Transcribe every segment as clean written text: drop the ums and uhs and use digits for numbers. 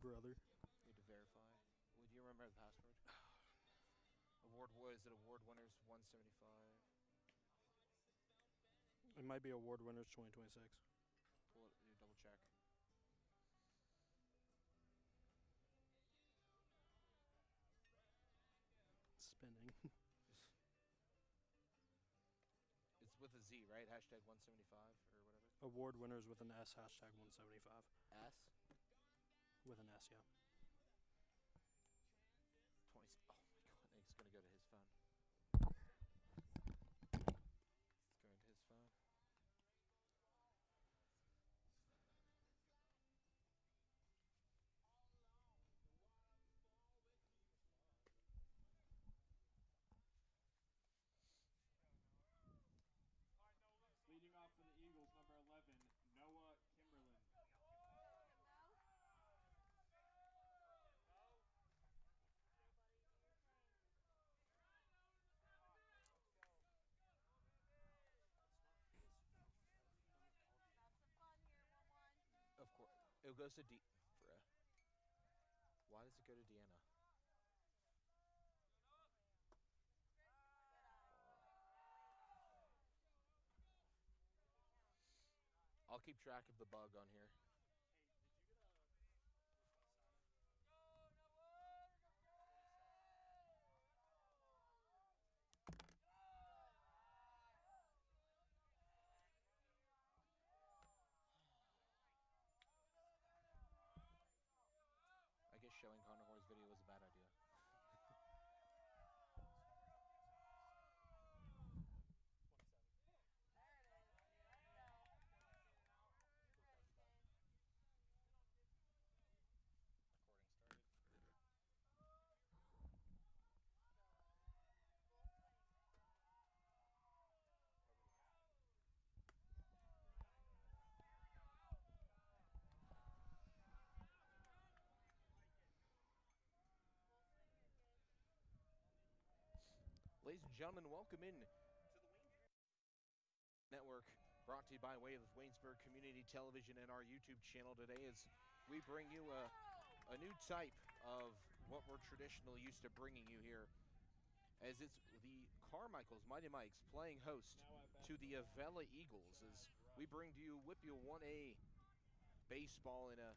Brother. Need to verify. Would you remember the password? Is it award winners 175? It might be award winners 2026. Pull it, you double check. Spinning. It's with a Z, right? Hashtag 175 or whatever. Award winners with an S, hashtag 175. S? With an S, yeah. 20. Oh my god, it's going to go to his phone. It's going to his phone. Leading off for the Eagles, number 11, Noah Kimberlin. Of course. It goes to bruh. Why does it go to Deanna? I'll keep track of the bug on here. I guess showing Connor Hoare's video was a bad idea. Recording started. Ladies and gentlemen, welcome in to the Waynesburg Network, brought to you by way of Waynesburg Community Television and our YouTube channel today as we bring you a new type of what we're traditionally used to bringing you here, as it's the Carmichaels Mighty Mikes playing host to the Avella Eagles, as we bring to you WPIAL 1A baseball in a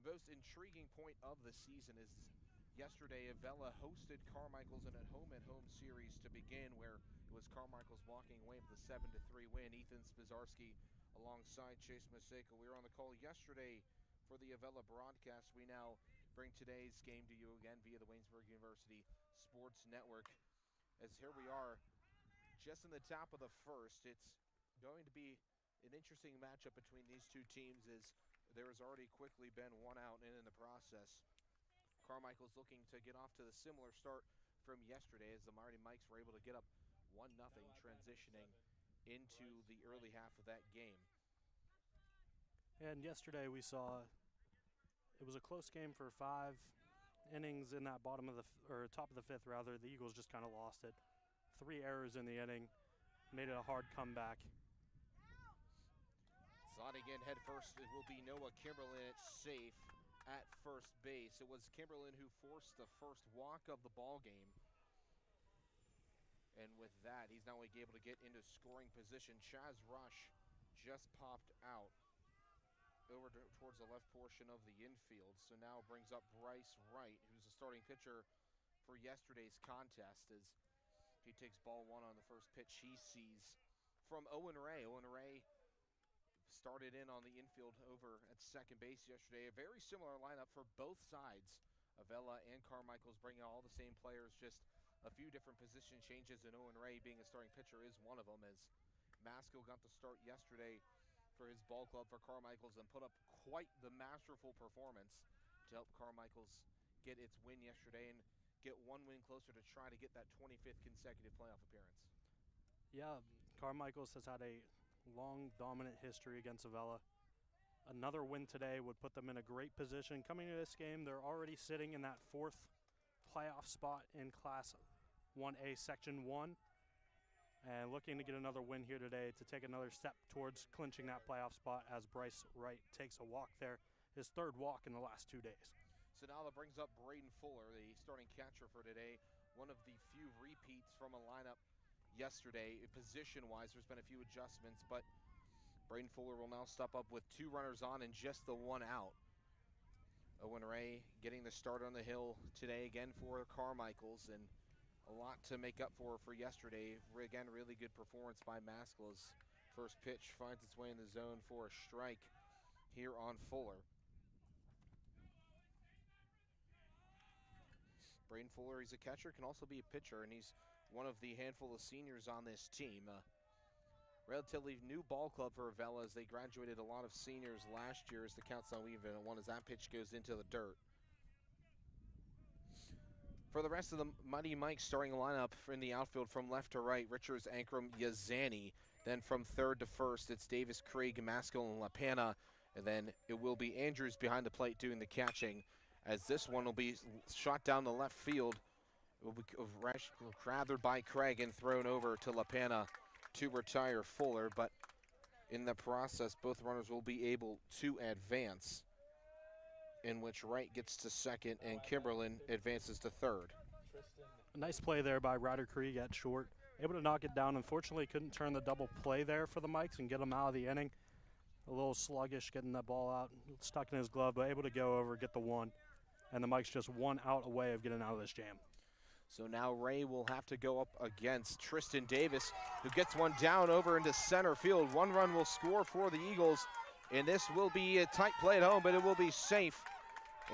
most intriguing point of the season. Is yesterday, Avella hosted Carmichaels in a home-and-home series to begin, where it was Carmichaels walking away with a 7-3 win. Ethan Spizarski alongside Chase Maseko. We were on the call yesterday for the Avella broadcast. We now bring today's game to you again via the Waynesburg University Sports Network. As here we are, just in the top of the first. It's going to be an interesting matchup between these two teams, as there has already quickly been one out, and in the process, Carmichael's looking to get off to the similar start from yesterday, as the Mighty Mikes were able to get up 1-0, transitioning into the early half of that game. And yesterday we saw it was a close game for 5 innings in that top of the fifth rather. The Eagles just kind of lost it. 3 errors in the inning, made it a hard comeback. Sliding in head first, it will be Noah Kimberlin. It's safe at first base. It was Kimberlin who forced the first walk of the ball game. And with that, he's now able to get into scoring position. Chaz Rush just popped out over towards the left portion of the infield. So now brings up Bryce Wright, who's the starting pitcher for yesterday's contest, as he takes ball 1 on the first pitch he sees from Owen Ray. Owen Ray started in on the infield over at second base yesterday. A very similar lineup for both sides. Avella and Carmichaels bringing all the same players, just a few different position changes, and Owen Ray being a starting pitcher is one of them, as Maskell got the start yesterday for his ball club for Carmichaels and put up quite the masterful performance to help Carmichaels get its win yesterday and get 1 win closer to try to get that 25th consecutive playoff appearance. Yeah, Carmichaels has had a long, dominant history against Avella. Another win today would put them in a great position. Coming to this game, they're already sitting in that 4th playoff spot in Class 1A Section 1, and looking to get another win here today to take another step towards clinching that playoff spot, as Bryce Wright takes a walk there, his 3rd walk in the last 2 days. So now that brings up Braden Fuller, the starting catcher for today. One of the few repeats from a lineup yesterday. Position-wise, there's been a few adjustments, but Braden Fuller will now step up with 2 runners on and just the 1 out. Owen Ray getting the start on the hill today again for Carmichaels, and a lot to make up for yesterday. Again, really good performance by Maskell's. First pitch finds its way in the zone for a strike here on Fuller. Braden Fuller, he's a catcher, can also be a pitcher, and he's one of the handful of seniors on this team. Relatively new ball club for Avella as they graduated a lot of seniors last year as the count's not even one as that pitch goes into the dirt. For the rest of the Mighty Mike's starting lineup in the outfield from left to right, Richards, Ankrum, Yazani. Then from third to first, it's Davis, Craig, Maskell, and LaPana. And then it will be Andrews behind the plate doing the catching, as this one will be shot down the left field. It will be gathered by Craig and thrown over to LaPana to retire Fuller, but in the process, both runners will be able to advance, in which Wright gets to second and Kimberlin advances to third. A nice play there by Ryder Krieg at short. Able to knock it down. Unfortunately, couldn't turn the double play there for the Mikes and get them out of the inning. A little sluggish getting that ball out, stuck in his glove, but able to go over, get the 1. And the Mikes just 1 out away of getting out of this jam. So now Ray will have to go up against Tristan Davis, who gets one down over into center field. 1 run will score for the Eagles, and this will be a tight play at home, but it will be safe.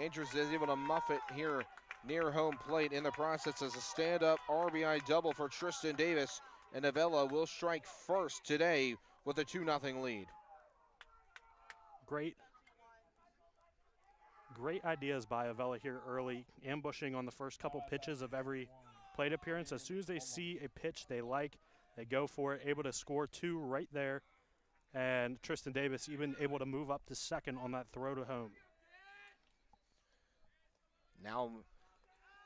Andrews is able to muff it here near home plate. In the process as a stand-up RBI double for Tristan Davis, and Avella will strike first today with a 2-0 lead. Great ideas by Avella here early, ambushing on the first couple pitches of every plate appearance. As soon as they see a pitch they like, they go for it, able to score 2 right there. And Tristan Davis even able to move up to second on that throw to home. Now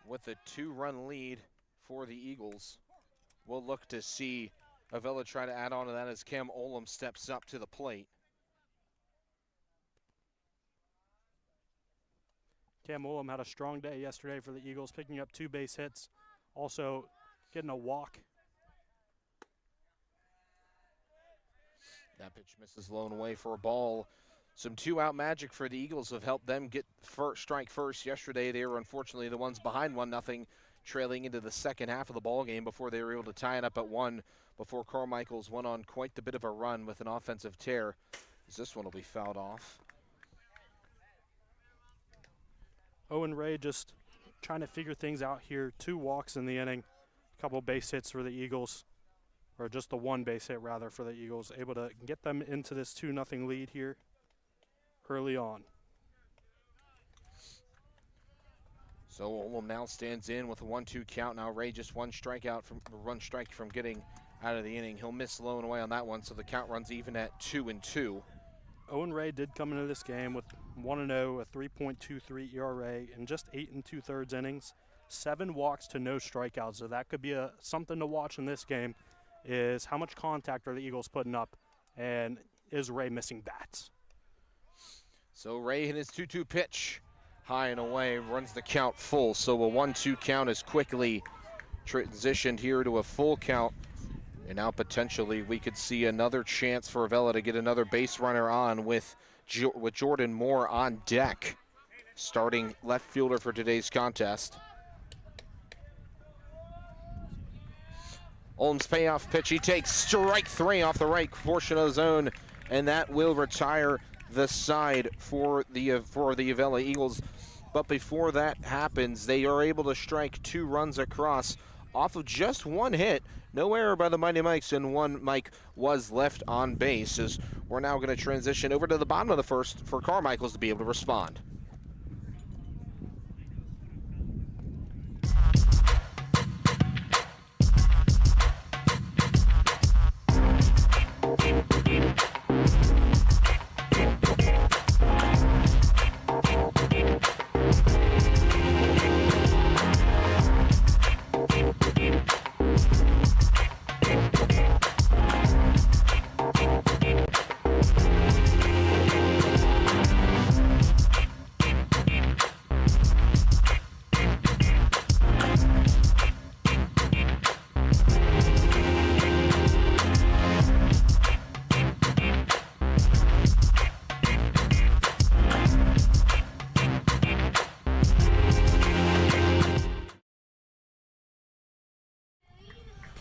with a 2-run lead for the Eagles, we'll look to see Avella try to add on to that as Cam Olam steps up to the plate. Cam Olam had a strong day yesterday for the Eagles, picking up 2 base hits, also getting a walk. That pitch misses low and away for a ball. Some 2-out magic for the Eagles have helped them get strike first yesterday. They were unfortunately the ones behind 1-0, trailing into the second half of the ball game before they were able to tie it up at 1 before Carmichaels went on quite the bit of a run with an offensive tear. As this one will be fouled off. Owen Ray just trying to figure things out here. 2 walks in the inning, a couple base hits for the Eagles, or just the 1 base hit rather for the Eagles, able to get them into this 2-0 lead here early on. So Olam now stands in with a 1-2 count. Now Ray just 1 strike from getting out of the inning. He'll miss low and away on that one, so the count runs even at 2-2. Owen Ray did come into this game with 1-0, a 3.23 ERA, in just 8 2/3 innings, 7 walks to no strikeouts. So that could be something to watch in this game, is how much contact are the Eagles putting up, and is Ray missing bats? So Ray hit his 2-2 pitch, high and away, runs the count full. So a 1-2 count is quickly transitioned here to a full count. And now potentially we could see another chance for Avella to get another base runner on with Jordan Moore on deck, starting left fielder for today's contest. Olam's payoff pitch, he takes strike 3 off the right portion of the zone, and that will retire the side for the Avella Eagles. But before that happens, they are able to strike 2 runs across off of just 1 hit. No error by the Mighty Mikes, and 1 Mike was left on base. As we're now going to transition over to the bottom of the first for Carmichaels to be able to respond.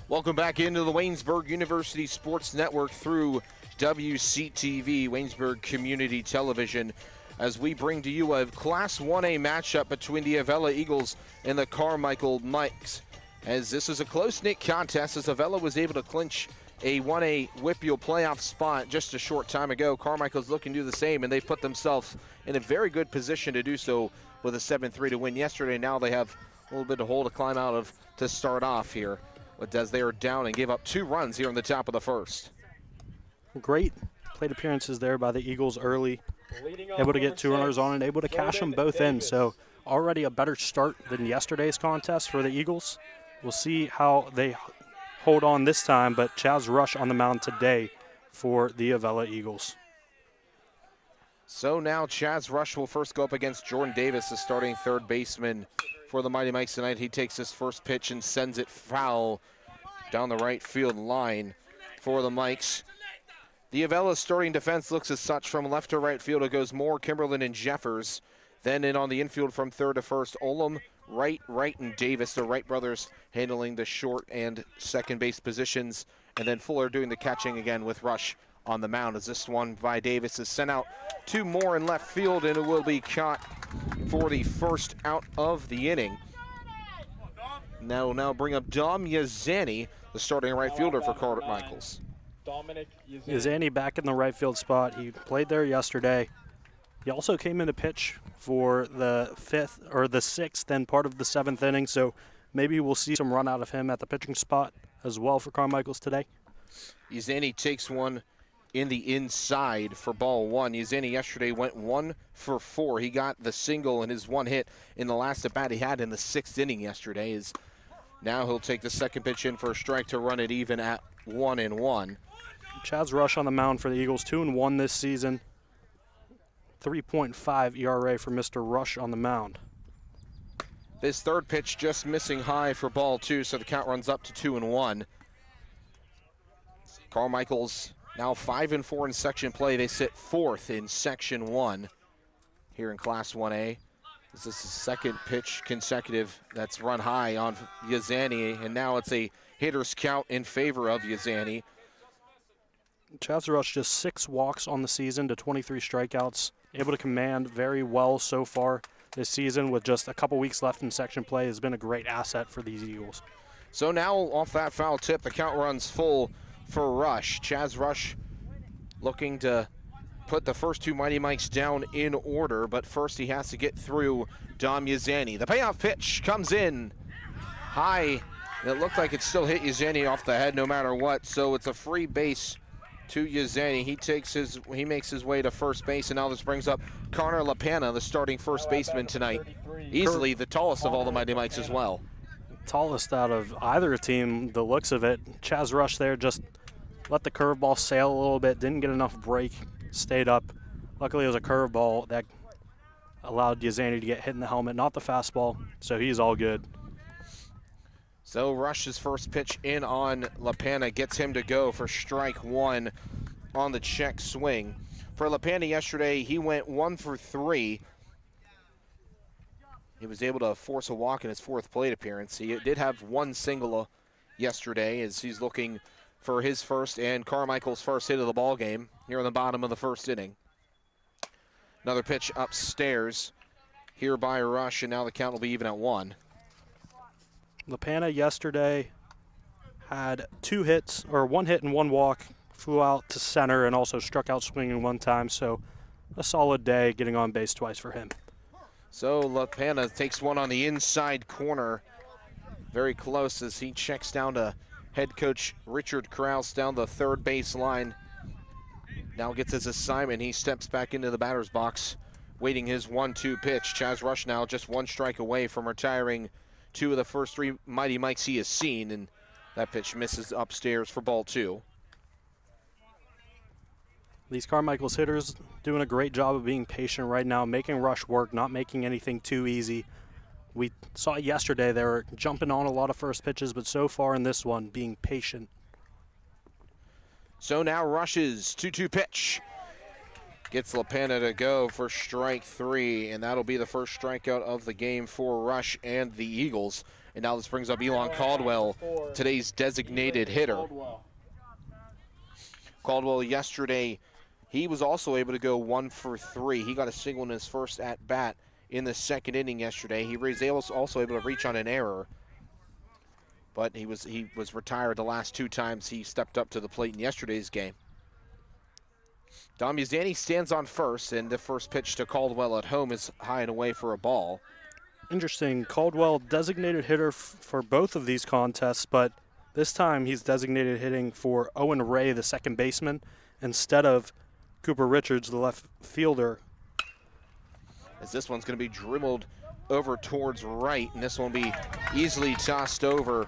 Welcome back into the Waynesburg University Sports Network through WCTV, Waynesburg Community Television, as we bring to you a Class 1A matchup between the Avella Eagles and the Carmichael Mikes. As this is a close-knit contest, as Avella was able to clinch a 1A WPIAL playoff spot just a short time ago. Carmichael's looking to do the same, and they've put themselves in a very good position to do so with a 7-3 to win yesterday. Now they have a little bit of hole to climb out of to start off here, but as they are down and gave up 2 runs here in the top of the first. Great plate appearances there by the Eagles early, able to get 2 runners on and able to cash them both in. So already a better start than yesterday's contest for the Eagles. We'll see how they hold on this time, but Chaz Rush on the mound today for the Avella Eagles. So now Chaz Rush will first go up against Jordan Davis, the starting third baseman for the Mighty Mikes tonight. He takes his first pitch and sends it foul down the right field line for the Mikes. The Avella starting defense looks as such. From left to right field, it goes Moore, Kimberlin, and Jeffers. Then in on the infield from third to first, Olam, Wright, and Davis, the Wright brothers handling the short and second base positions. And then Fuller doing the catching again with Rush on the mound, as this one by Davis is sent out to Moore in left field, and it will be caught for the first out of the inning. Now we'll bring up Dom Yazani, the starting right fielder for Carmichaels. Yazani back in the right field spot. He played there yesterday. He also came in to pitch for the 5th or the 6th and part of the 7th inning, so maybe we'll see some run out of him at the pitching spot as well for Carmichaels today. Yazani takes one in the inside for ball 1. Yazani yesterday went 1 for 4. He got the single and his 1 hit in the last at bat he had in the 6th inning yesterday. Now he'll take the second pitch in for a strike to run it even at 1-1. Chaz Rush on the mound for the Eagles, 2-1 this season. 3.5 ERA for Mr. Rush on the mound. This third pitch just missing high for ball 2, so the count runs up to 2-1. Carmichaels now 5-4 in section play. They sit 4th in section 1 here in Class 1A. This is the second pitch consecutive that's run high on Yazani, and now it's a hitter's count in favor of Yazani. Chaz Rush just 6 walks on the season to 23 strikeouts. Able to command very well so far this season with just a couple weeks left in section play. Has been a great asset for these Eagles. So now off that foul tip, the count runs full for Rush. Chaz Rush looking to put the first 2 Mighty Mikes down in order, but first he has to get through Dom Yazani. The payoff pitch comes in high. It looked like it still hit Yazani off the head no matter what, so it's a free base to Yazani. He makes his way to first base, and now this brings up Connor LaPana, the starting first baseman tonight. Easily the tallest of all the Mighty Mikes as well. Tallest out of either team, the looks of it. Chaz Rush there just let the curveball sail a little bit, didn't get enough break, stayed up. Luckily it was a curveball that allowed Yazani to get hit in the helmet, not the fastball, so he's all good. So Rush's first pitch in on LaPana gets him to go for strike 1 on the check swing. For LaPana yesterday, he went 1 for 3. He was able to force a walk in his 4th plate appearance. He did have 1 single yesterday as he's looking for his first and Carmichael's first hit of the ball game here in the bottom of the 1st inning. Another pitch upstairs here by Rush, and now the count will be even at 1. LaPana yesterday had 2 hits, or 1 hit and 1 walk, flew out to center and also struck out swinging 1 time, so a solid day, getting on base twice for him. So LaPana takes one on the inside corner, very close as he checks down to head coach Richard Krause down the third base line. Now gets his assignment. He steps back into the batter's box, waiting his 1-2 pitch. Chaz Rush now just 1 strike away from retiring 2 of the first 3 Mighty Mikes he has seen, and that pitch misses upstairs for ball 2. These Carmichaels hitters doing a great job of being patient right now, making Rush work, not making anything too easy. We saw yesterday they were jumping on a lot of first pitches, but so far in this one, being patient. So now Rush's 2-2 pitch gets LaPana to go for strike 3, and that'll be the first strikeout of the game for Rush and the Eagles. And now this brings up Elon Caldwell, today's designated hitter. Caldwell yesterday, he was also able to go 1 for 3. He got a single in his first at-bat in the second inning yesterday. He was also able to reach on an error, but he was retired the last 2 times he stepped up to the plate in yesterday's game. Don Musani stands on first, and the first pitch to Caldwell at home is high and away for a ball. Interesting. Caldwell designated hitter for both of these contests, but this time he's designated hitting for Owen Ray, the second baseman, instead of Cooper Richards, the left fielder. As this one's going to be dribbled over towards right, and this one will be easily tossed over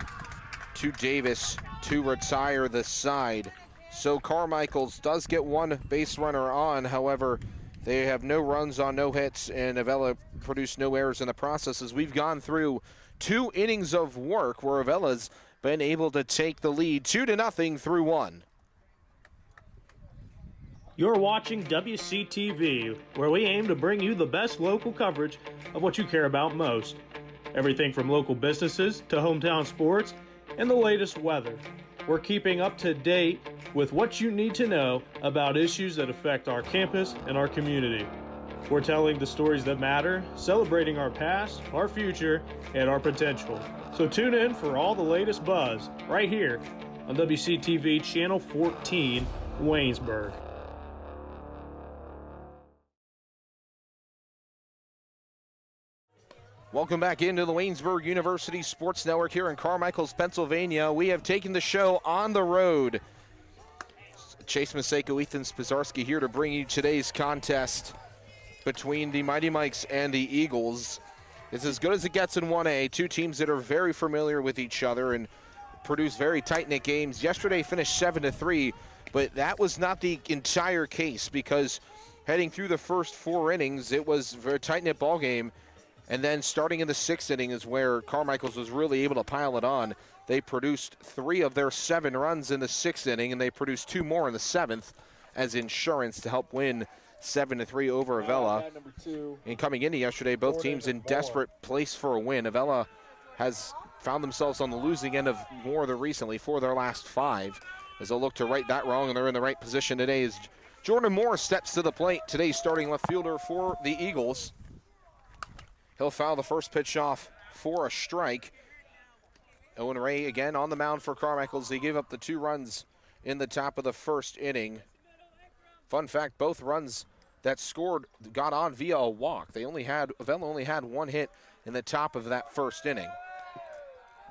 to Davis to retire the side. So Carmichaels does get 1 base runner on. However, they have no runs on no hits, and Avella produced no errors in the process as we've gone through 2 innings of work where Avella's been able to take the lead 2-0 through 1. You're watching WCTV, where we aim to bring you the best local coverage of what you care about most. Everything from local businesses to hometown sports and the latest weather. We're keeping up to date with what you need to know about issues that affect our campus and our community. We're telling the stories that matter, celebrating our past, our future, and our potential. So tune in for all the latest buzz right here on WCTV Channel 14, Waynesburg. Welcome back into the Waynesburg University Sports Network here in Carmichaels, Pennsylvania. We have taken the show on the road. Chase Maseko, Ethan Spizarski here to bring you today's contest between the Mighty Mikes and the Eagles. It's as good as it gets in 1A. 2 teams that are very familiar with each other and produce very tight-knit games. Yesterday finished 7-3, but that was not the entire case because heading through the first 4 innings, it was a very tight-knit ball game. And then starting in the 6th inning is where Carmichaels was really able to pile it on. They produced 3 of their 7 runs in the 6th inning, and they produced 2 more in the 7th as insurance to help win 7-3 over Avella. And coming into yesterday, both teams in desperate place for a win. Avella has found themselves on the losing end of more than recently 4 of their last 5 as they'll look to right that wrong, and they're in the right position today as Jordan Moore steps to the plate, today's starting left fielder for the Eagles. He'll foul the first pitch off for a strike. Owen Ray again on the mound for Carmichaels. They gave up the 2 runs in the top of the first inning. Fun fact, both runs that scored got on via a walk. Avella only had 1 hit in the top of that first inning.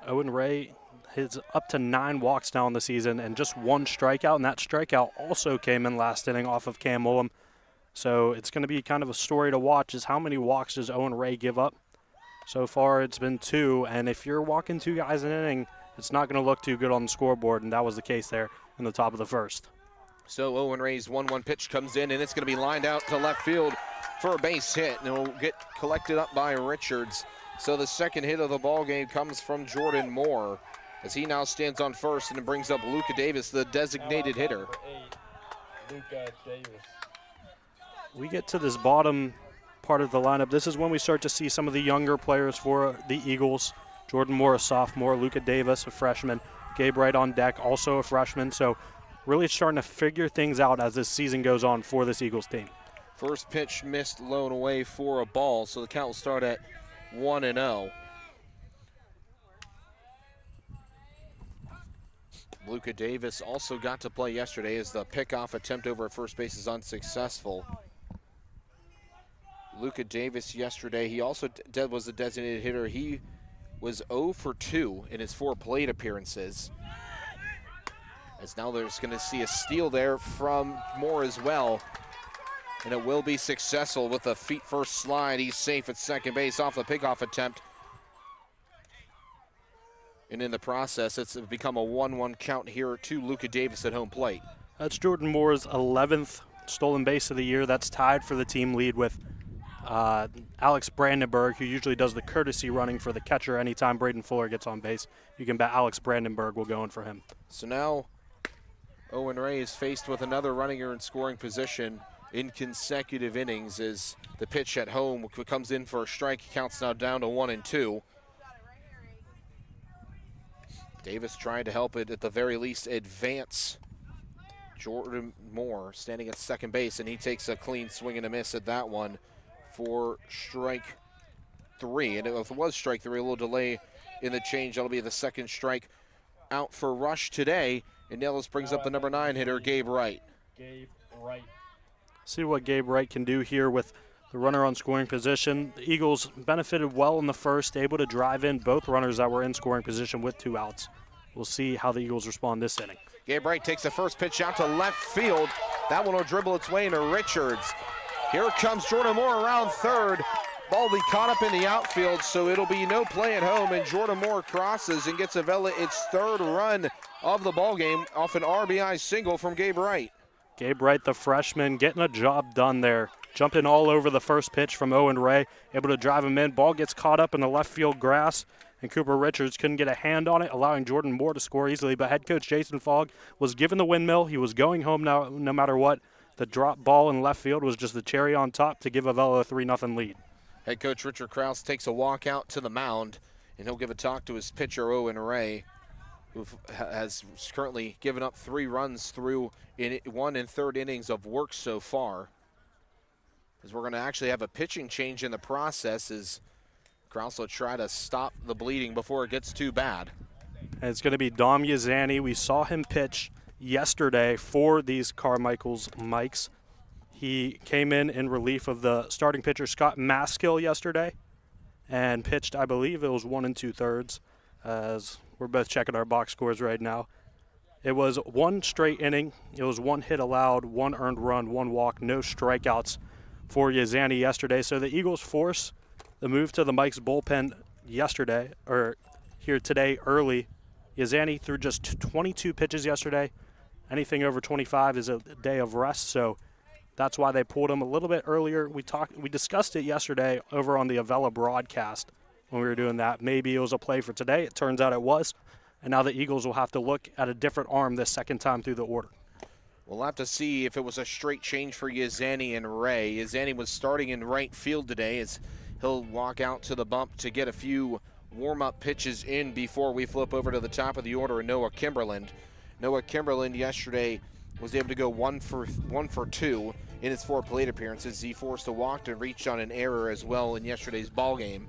Owen Ray is up to 9 walks now in the season and just 1 strikeout, and that strikeout also came in last inning off of Cam Mullum. So it's going to be kind of a story to watch is how many walks does Owen Ray give up? So far it's been 2, and if you're walking 2 guys in an inning, it's not going to look too good on the scoreboard, and that was the case there in the top of the first. So Owen Ray's 1-1 pitch comes in, and it's going to be lined out to left field for a base hit, and it will get collected up by Richards. So the second hit of the ball game comes from Jordan Moore as he now stands on first, and it brings up Luca Davis, the designated hitter. Luca Davis. We get to this bottom part of the lineup. This is when we start to see some of the younger players for the Eagles. Jordan Moore, a sophomore. Luca Davis, a freshman. Gabe Wright on deck, also a freshman. So really starting to figure things out as this season goes on for this Eagles team. First pitch missed low and away for a ball, so the count will start at 1-0. Luca Davis also got to play yesterday as the pickoff attempt over at first base is unsuccessful. Luca Davis yesterday, he also was a designated hitter. He was 0 for 2 in his 4 plate appearances. As now there's going to see a steal there from Moore as well. And it will be successful with a feet-first slide. He's safe at second base off the pickoff attempt. And in the process, it's become a 1-1 count here to Luca Davis at home plate. That's Jordan Moore's 11th stolen base of the year. That's tied for the team lead with Alex Brandenburg, who usually does the courtesy running for the catcher anytime Braden Fuller gets on base. You can bet Alex Brandenburg will go in for him. So now Owen Ray is faced with another runner in scoring position in consecutive innings as the pitch at home comes in for a strike. Counts now down to 1-2. Davis trying to help it at the very least advance. Jordan Moore standing at second base, and he takes a clean swing and a miss at that one for strike 3. And if it was strike 3, a little delay in the change. That'll be the second strike out for Rush today. And now this brings up the number 9 hitter, Gabe Wright. See what Gabe Wright can do here with the runner on scoring position. The Eagles benefited well in the first, able to drive in both runners that were in scoring position with 2 outs. We'll see how the Eagles respond this inning. Gabe Wright takes the first pitch out to left field. That one will dribble its way into Richards. Here comes Jordan Moore around third. Ball will be caught up in the outfield, so it'll be no play at home, and Jordan Moore crosses and gets Avella its 3rd run of the ballgame off an RBI single from Gabe Wright. Gabe Wright, the freshman, getting a job done there. Jumping all over the first pitch from Owen Ray, able to drive him in. Ball gets caught up in the left field grass, and Cooper Richards couldn't get a hand on it, allowing Jordan Moore to score easily. But head coach Jason Fogg was given the windmill. He was going home now, no matter what. The drop ball in left field was just the cherry on top to give Avella a 3-0 lead. Head coach Richard Krause takes a walk out to the mound, and he'll give a talk to his pitcher, Owen Ray, who has currently given up 3 runs through 1 and 3rd innings of work so far. As we're going to actually have a pitching change in the process as Krause will try to stop the bleeding before it gets too bad. And it's going to be Dom Yazani. We saw him pitch yesterday for these Carmichaels mics. He came in relief of the starting pitcher Scott Maskill yesterday and pitched, I believe it was 1 2/3, as we're both checking our box scores right now. It was 1 straight inning. It was 1 hit allowed, 1 earned run, 1 walk, no strikeouts for Yazani yesterday. So the Eagles force the move to the Mike's bullpen yesterday, or here today early. Yazani threw just 22 pitches yesterday. Anything over 25 is a day of rest, so that's why they pulled him a little bit earlier. We discussed it yesterday over on the Avella broadcast when we were doing that. Maybe it was a play for today. It turns out it was. And now the Eagles will have to look at a different arm this second time through the order. We'll have to see if it was a straight change for Yazani and Ray. Yazani was starting in right field today as he'll walk out to the bump to get a few warm-up pitches in before we flip over to the top of the order and Noah Kimberland. Noah Kimberland yesterday was able to go 1 for 2 in his 4 plate appearances. He forced a walk and reached on an error as well in yesterday's ball game.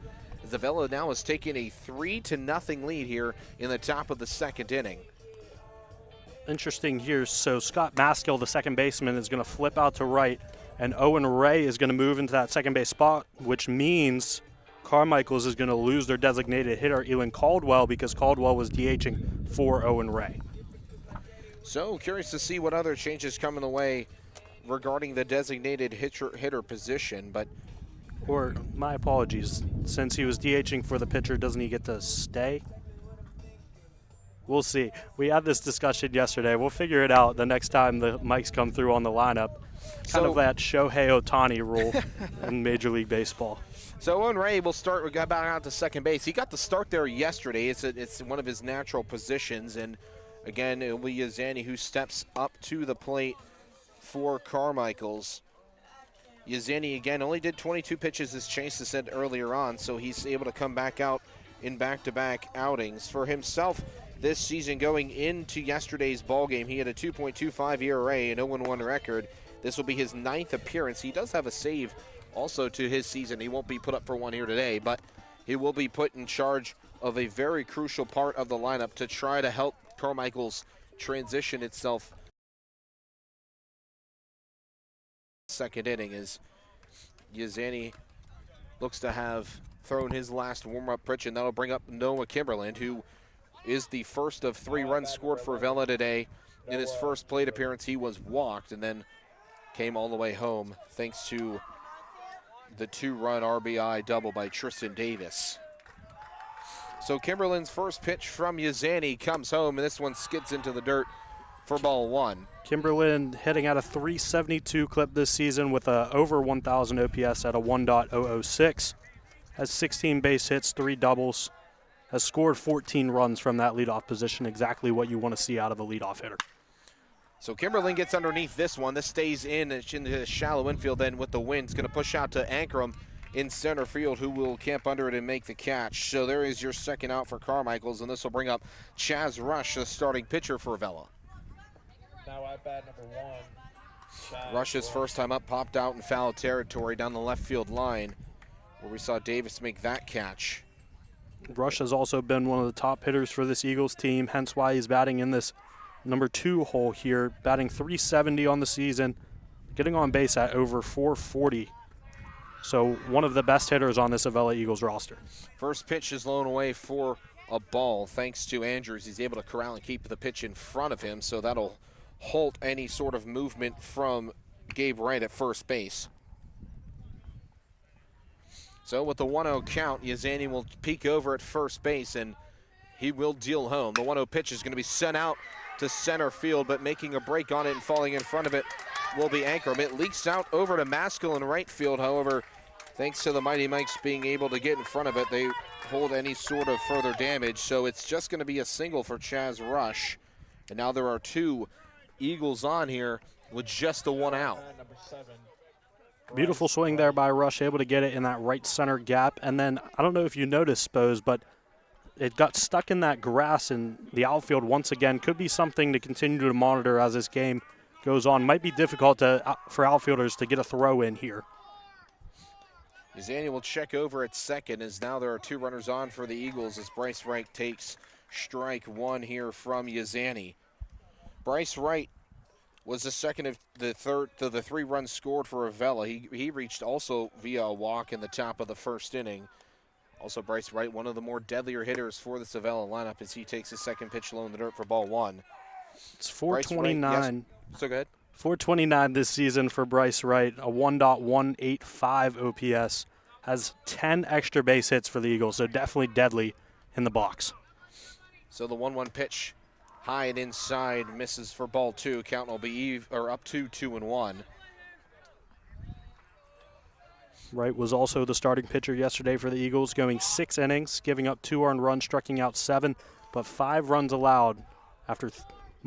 Avella now has taken a 3-0 lead here in the top of the 2nd inning. Interesting here. So Scott Maskill, the second baseman, is going to flip out to right, and Owen Ray is going to move into that second base spot, which means Carmichaels is going to lose their designated hitter, Elon Caldwell, because Caldwell was DHing for Owen Ray. So curious to see what other changes come in the way regarding the designated hitter position, but or my apologies, since he was DHing for the pitcher, doesn't he get to stay? We'll see. We had this discussion yesterday. We'll figure it out the next time the mics come through on the lineup. Kind of that Shohei Ohtani rule in Major League Baseball. So Owen Ray will start. We got back out to second base. He got the start there yesterday. It's one of his natural positions, and again, it'll be Yazani who steps up to the plate for Carmichaels. Yazani, again, only did 22 pitches, as Chase has said earlier on, so he's able to come back out in back-to-back outings. For himself this season, going into yesterday's ballgame, he had a 2.25 ERA and 0-1 record. This will be his 9th appearance. He does have a save also to his season. He won't be put up for one here today, but he will be put in charge of a very crucial part of the lineup to try to help Carmichaels transition itself. Second inning as Yazani looks to have thrown his last warm-up pitch, and that'll bring up Noah Kimberland, who is the first of 3 runs scored for Avella today. In his first plate appearance, he was walked and then came all the way home thanks to the 2-run RBI double by Tristan Davis. So Kimberland's first pitch from Yazani comes home, and this one skids into the dirt for ball 1. Kimberland hitting at a 372 clip this season with a over 1,000 OPS at a 1.006. Has 16 base hits, 3 doubles. Has scored 14 runs from that leadoff position, exactly what you want to see out of a leadoff hitter. So Kimberland gets underneath this one. This stays in the shallow infield then with the wind. It's going to push out to Ankrum. in center field who will camp under it and make the catch. So there is your second out for Carmichaels, and this will bring up Chaz Rush, the starting pitcher for Avella. Now at bat number 1. Rush's first time up popped out in foul territory down the left field line, where we saw Davis make that catch. Rush has also been one of the top hitters for this Eagles team, hence why he's batting in this number 2 hole here, batting .370 on the season, getting on base at over .440. So one of the best hitters on this Avella Eagles roster. First pitch is blown away for a ball thanks to Andrews. He's able to corral and keep the pitch in front of him, so that'll halt any sort of movement from Gabe Wright at first base. So with the 1-0 count, Yazani will peek over at first base, and he will deal home. The 1-0 pitch is going to be sent out to center field, but making a break on it and falling in front of it will be Ankrum. It leaks out over to Maskell in right field. However, thanks to the Mighty Mikes being able to get in front of it, they hold any sort of further damage. So it's just going to be a single for Chaz Rush. And now there are 2 Eagles on here with just the 1 out. Number 7. Beautiful swing there by Rush, able to get it in that right center gap. And then, I don't know if you noticed, Spose, but it got stuck in that grass in the outfield once again. Could be something to continue to monitor as this game goes on. Might be difficult for outfielders to get a throw in here. Yazani will check over at second, as now there are 2 runners on for the Eagles as Bryce Wright takes strike 1 here from Yazani. Bryce Wright was the second of the 3 runs scored for Avella. He reached also via a walk in the top of the first inning. Also, Bryce Wright, one of the more deadlier hitters for this Avella lineup, as he takes his second pitch low in the dirt for ball 1. It's 429. Yes. So go ahead. 429 this season for Bryce Wright, a 1.185 OPS. Has 10 extra base hits for the Eagles, so definitely deadly in the box. So the 1-1 pitch, high and inside, misses for ball 2. Count will be up to 2-1. Wright was also the starting pitcher yesterday for the Eagles, going 6 innings, giving up 2 earned runs, striking out 7, but 5 runs allowed after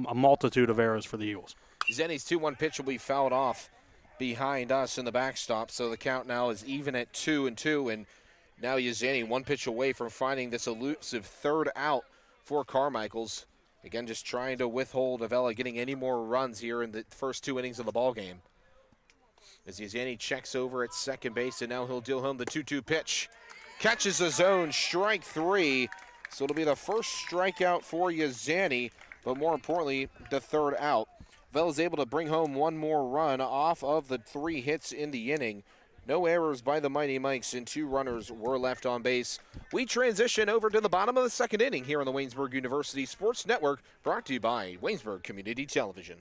a multitude of errors for the Eagles. Zenny's 2-1 pitch will be fouled off behind us in the backstop, so the count now is even at 2-2, and now Yazani 1 pitch away from finding this elusive 3rd out for Carmichaels. Again, just trying to withhold Avella getting any more runs here in the first 2 innings of the ball game. As Yazani checks over at second base, and now he'll deal home the 2-2 pitch. Catches the zone, strike 3. So it'll be the first strikeout for Yazani, but more importantly, the 3rd out. Avella's able to bring home 1 more run off of the 3 hits in the inning. No errors by the Mighty Mikes, and 2 runners were left on base. We transition over to the bottom of the 2nd inning here on the Waynesburg University Sports Network, brought to you by Waynesburg Community Television.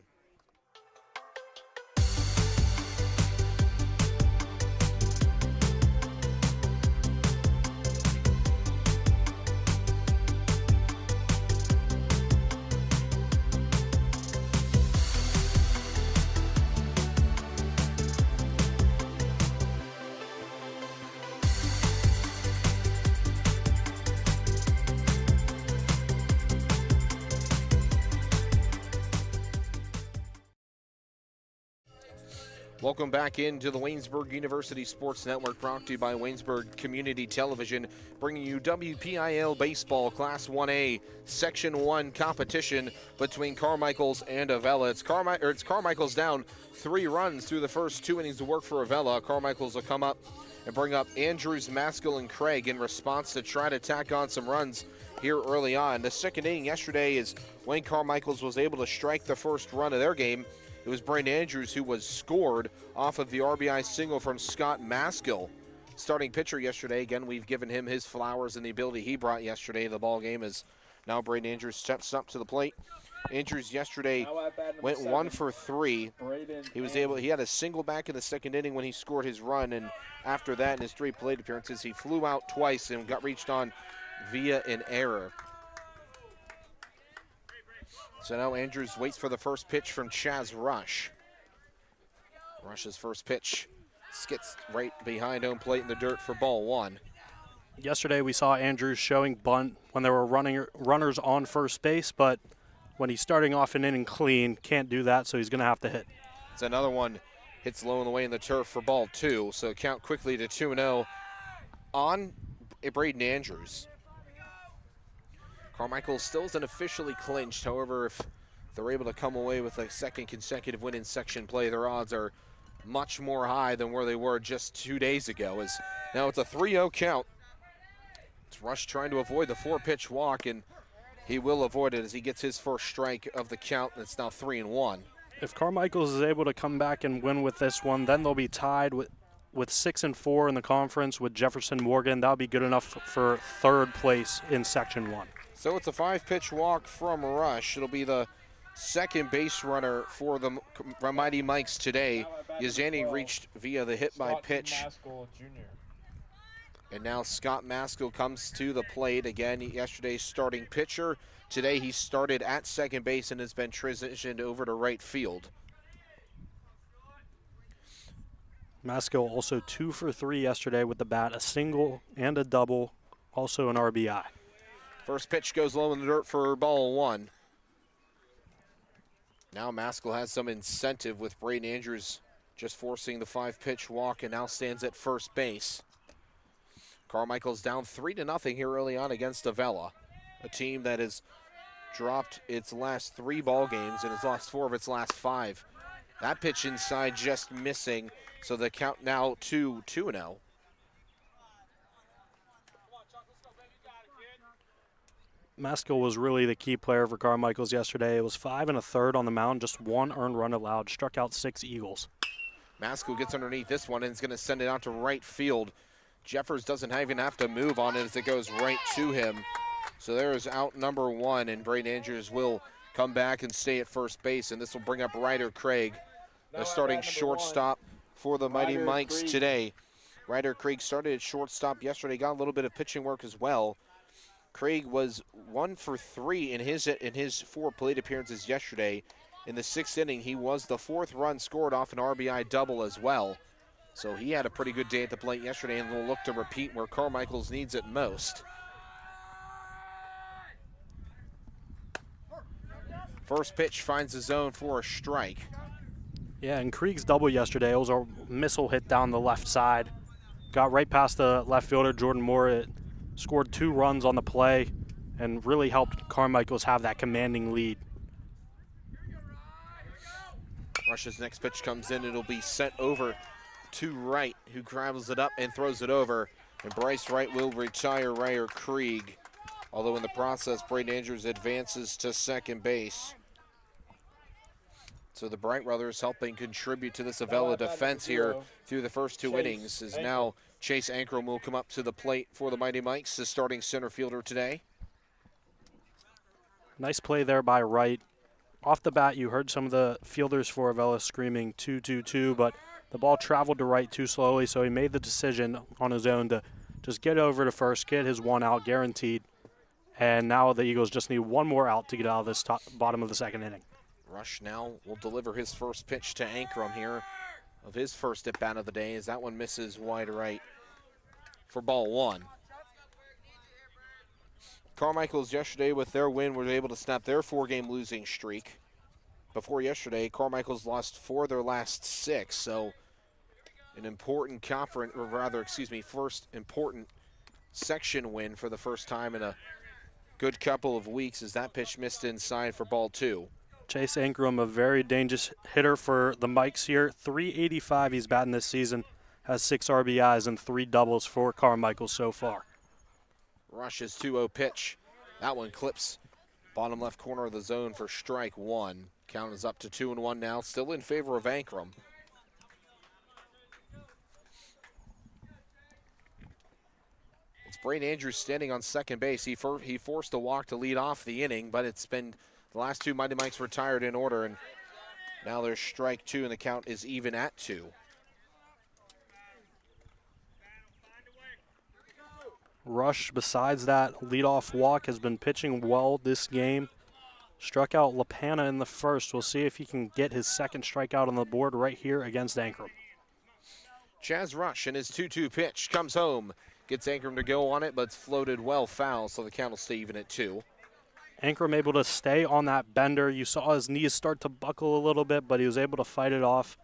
Welcome back into the Waynesburg University Sports Network, brought to you by Waynesburg Community Television, bringing you WPIAL Baseball Class 1A Section 1 competition between Carmichaels and Avella. It's Carmichaels down 3 runs through the first 2 innings of work for Avella. Carmichaels will come up and bring up Andrews, Maskell, and Craig in response to try to tack on some runs here early on. The 2nd inning yesterday is when Carmichaels was able to strike the first run of their game. It was Brandon Andrews who was scored off of the RBI single from Scott Maskell. Starting pitcher yesterday. Again, we've given him his flowers and the ability he brought yesterday. The ball game is now Brandon Andrews steps up to the plate. Andrews yesterday went 1 for 3. He had a single back in the 2nd inning when he scored his run, and after that in his 3 plate appearances, he flew out twice and got reached on via an error. So now Andrews waits for the first pitch from Chaz Rush. Rush's first pitch skids right behind home plate in the dirt for ball 1. Yesterday we saw Andrews showing bunt when there were runners on first base, but when he's starting off an inning clean, can't do that, so he's going to have to hit. It's another one hits low and away in the turf for ball 2. So count quickly to 2-0 on Braden Andrews. Carmichaels still isn't officially clinched. However, if they're able to come away with a second consecutive win in section play, their odds are much more high than where they were just 2 days ago. As now it's a 3-0 count. It's Rush trying to avoid the 4-pitch walk, and he will avoid it as he gets his first strike of the count, and it's now 3-1. If Carmichaels is able to come back and win with this one, then they'll be tied with 6-4 in the conference with Jefferson Morgan. That'll be good enough for third place in Section 1. So it's a 5-pitch walk from Rush. It'll be the second base runner for the Mighty Mikes today. Yazani reached via the hit by pitch. And now Scott Maskell comes to the plate. Again, yesterday's starting pitcher. Today he started at second base and has been transitioned over to right field. Maskell also 2 for 3 yesterday with the bat, a single and a double, also an RBI. First pitch goes low in the dirt for ball 1. Now Maskell has some incentive with Braden Andrews just forcing the 5-pitch walk and now stands at first base. Carmichael's down 3-0 here early on against Avella, a team that has dropped its last 3 ball games and has lost 4 of its last 5. That pitch inside just missing, so the count now 2-0. Maskell was really the key player for Carmichaels yesterday. It was 5 1/3 on the mound, just 1 earned run allowed, struck out 6 Eagles. Maskell gets underneath this one and is going to send it out to right field. Jeffers doesn't even have to move on it as it goes right to him. So there is out number 1, and Braden Andrews will come back and stay at first base, and this will bring up Ryder Craig, the starting shortstop for the Mighty Mikes today. Ryder Craig started at shortstop yesterday, got a little bit of pitching work as well. Craig was 1 for 3 in his 4 plate appearances yesterday. In the 6th inning, he was the 4th run scored off an RBI double as well. So he had a pretty good day at the plate yesterday, and will look to repeat where Carmichaels needs it most. First pitch finds the zone for a strike. Yeah, and Krieg's double yesterday, it was a missile hit down the left side. Got right past the left fielder, Jordan Moore. It scored 2 runs on the play and really helped Carmichaels have that commanding lead. Rush's next pitch comes in. It'll be sent over to Wright, who grabs it up and throws it over. And Bryce Wright will retire Ryder Krieg. Although in the process, Braden Andrews advances to second base. So the Bright brothers helping contribute to this Avella defense here through the first 2 innings. Is now Chase Ankrum will come up to the plate for the Mighty Mikes, the starting center fielder today. Nice play there by Wright. Off the bat, you heard some of the fielders for Avella screaming 2-2-2, but the ball traveled to Wright too slowly, so he made the decision on his own to just get over to first, get his 1 out guaranteed. And now the Eagles just need 1 more out to get out of this bottom of the 2nd inning. Rush now will deliver his first pitch to Ankrum here of his first at-bat of the day, as that one misses wide right for ball 1. Carmichaels yesterday with their win were able to snap their 4-game losing streak. Before yesterday, Carmichaels lost 4 of their last 6, so an important first important section win for the first time in a good couple of weeks, as that pitch missed inside for ball 2. Chase Ankrum, a very dangerous hitter for the Mikes here. .385 he's batting this season, has 6 RBIs and 3 doubles for Carmichael so far. Rush's 2-0 pitch. That one clips bottom left corner of the zone for strike 1. Count is up to 2-1 now, still in favor of Ankrum. It's Braden Andrews standing on second base. He forced a walk to lead off the inning, but it's been the last 2 Mighty Mikes retired in order, and now there's strike 2, and the count is even at 2. Rush, besides that leadoff walk, has been pitching well this game. Struck out LaPana in the first. We'll see if he can get his 2nd strikeout on the board right here against Ankrum. Chaz Rush and his 2-2 pitch comes home. Gets Ankrum to go on it, but it's floated well foul, so the count will stay even at 2. Ankrum able to stay on that bender. You saw his knees start to buckle a little bit, but he was able to fight it off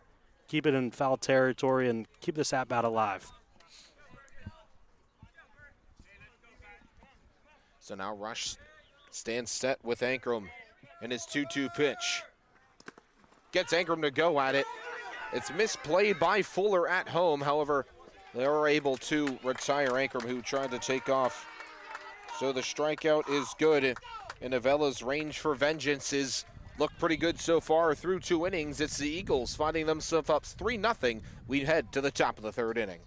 keep it in foul territory and keep this at-bat alive. So now Rush stands set with Ankrum in his 2-2 pitch. Gets Ankrum to go at it. It's misplayed by Fuller at home. However, they are able to retire Ankrum, who tried to take off. So the strikeout is good, and Avella's range for vengeance is looked pretty good so far through 2 innings. It's the Eagles finding themselves up 3-0. We head to the top of the 3rd inning.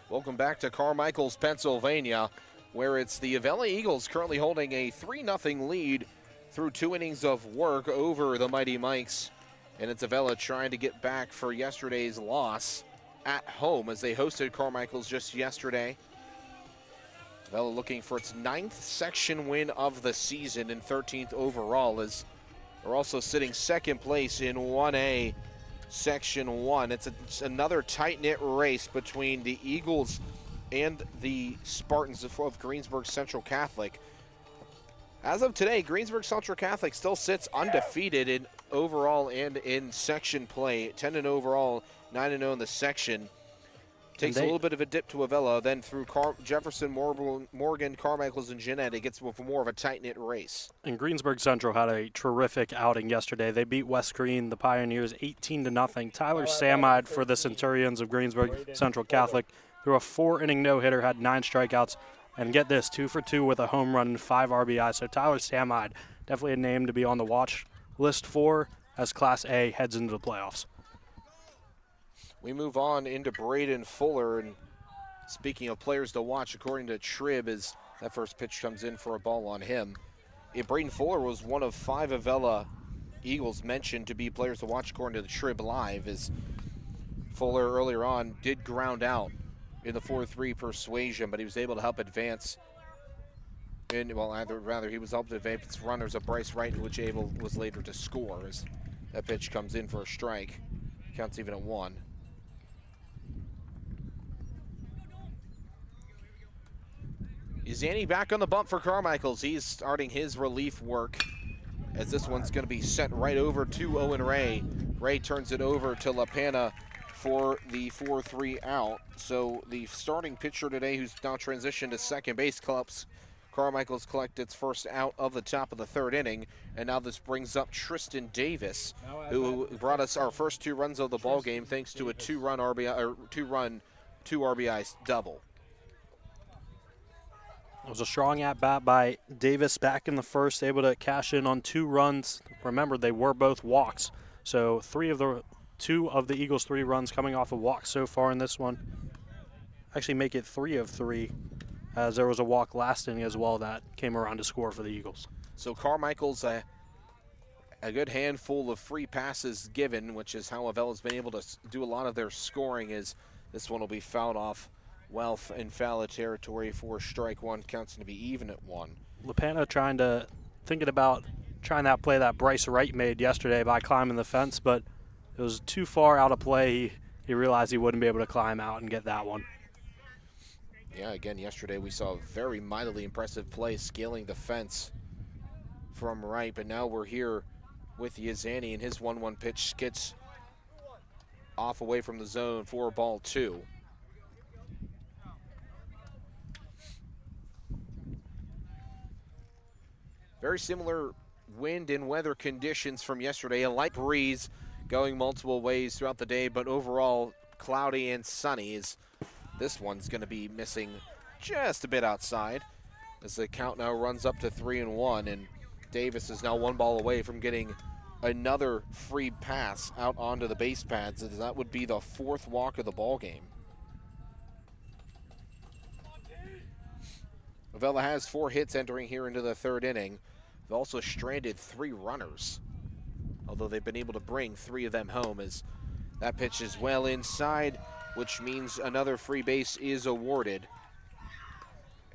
Welcome back to Carmichaels, Pennsylvania, where it's the Avella Eagles currently holding a 3-0 lead through 2 innings of work over the Mighty Mikes. And it's Avella trying to get back for yesterday's loss at home as they hosted Carmichaels just yesterday. Avella looking for its 9th section win of the season and 13th overall, as they're also sitting 2nd place in 1A Section 1. It's another tight-knit race between the Eagles and the Spartans of Greensburg Central Catholic. As of today, Greensburg Central Catholic still sits undefeated in overall and in section play. 10-0 overall, 9-0 in the section. Takes a little bit of a dip to Avella, then through Jefferson, Morgan, Carmichaels, and Jeanette, it gets more of a tight-knit race. And Greensburg Central had a terrific outing yesterday. They beat West Green, the Pioneers, 18-0. Tyler Samide for the Centurions of Greensburg Central Catholic threw a 4-inning no-hitter, had 9 strikeouts, and get this, 2 for 2 with a home run and 5 RBI. So Tyler Samide, definitely a name to be on the watch list for as Class A heads into the playoffs. We move on into Braden Fuller, and speaking of players to watch, according to Tribb, as that first pitch comes in for a ball on him. Braden Fuller was one of 5 Avella Eagles mentioned to be players to watch according to the Tribb Live, as Fuller earlier on did ground out in the 4-3 persuasion, but he was able to help advance. He was able to advance runners of Bryce Wright, which was later to score as that pitch comes in for a strike. Counts even at 1. Zanny back on the bump for Carmichaels. He's starting his relief work as this one's going to be sent right over to Owen Ray. Ray turns it over to LaPana for the 4-3 out. So the starting pitcher today, who's now transitioned to second base, helps Carmichaels collect its first out of the top of the 3rd inning. And now this brings up Tristan Davis, who brought us our first 2 runs of the ball game thanks to a 2-run RBI, 2 RBI double. It was a strong at-bat by Davis back in the first, able to cash in on 2 runs. Remember, they were both walks. So 2 of the Eagles' 3 runs coming off of walks so far in this one. Actually make it 3 of 3, as there was a walk last inning as well that came around to score for the Eagles. So Carmichael's a good handful of free passes given, which is how Avella's been able to do a lot of their scoring, as this one will be fouled off well in foul territory for strike 1, counts to be even at 1. LaPana thinking about trying that play that Bryce Wright made yesterday by climbing the fence, but it was too far out of play. He realized he wouldn't be able to climb out and get that one. Yeah, again, yesterday we saw a very mightily impressive play scaling the fence from Wright, but now we're here with Yazani, and his 1-1 pitch gets off away from the zone for ball 2. Very similar wind and weather conditions from yesterday. A light breeze going multiple ways throughout the day, but overall cloudy and sunny, as this one's going to be missing just a bit outside as the count now runs up to 3-1, and Davis is now 1 ball away from getting another free pass out onto the base pads, as that would be the 4th walk of the ball game. Avella has 4 hits entering here into the 3rd inning. They've also stranded 3 runners, although they've been able to bring 3 of them home, as that pitch is well inside, which means another free base is awarded.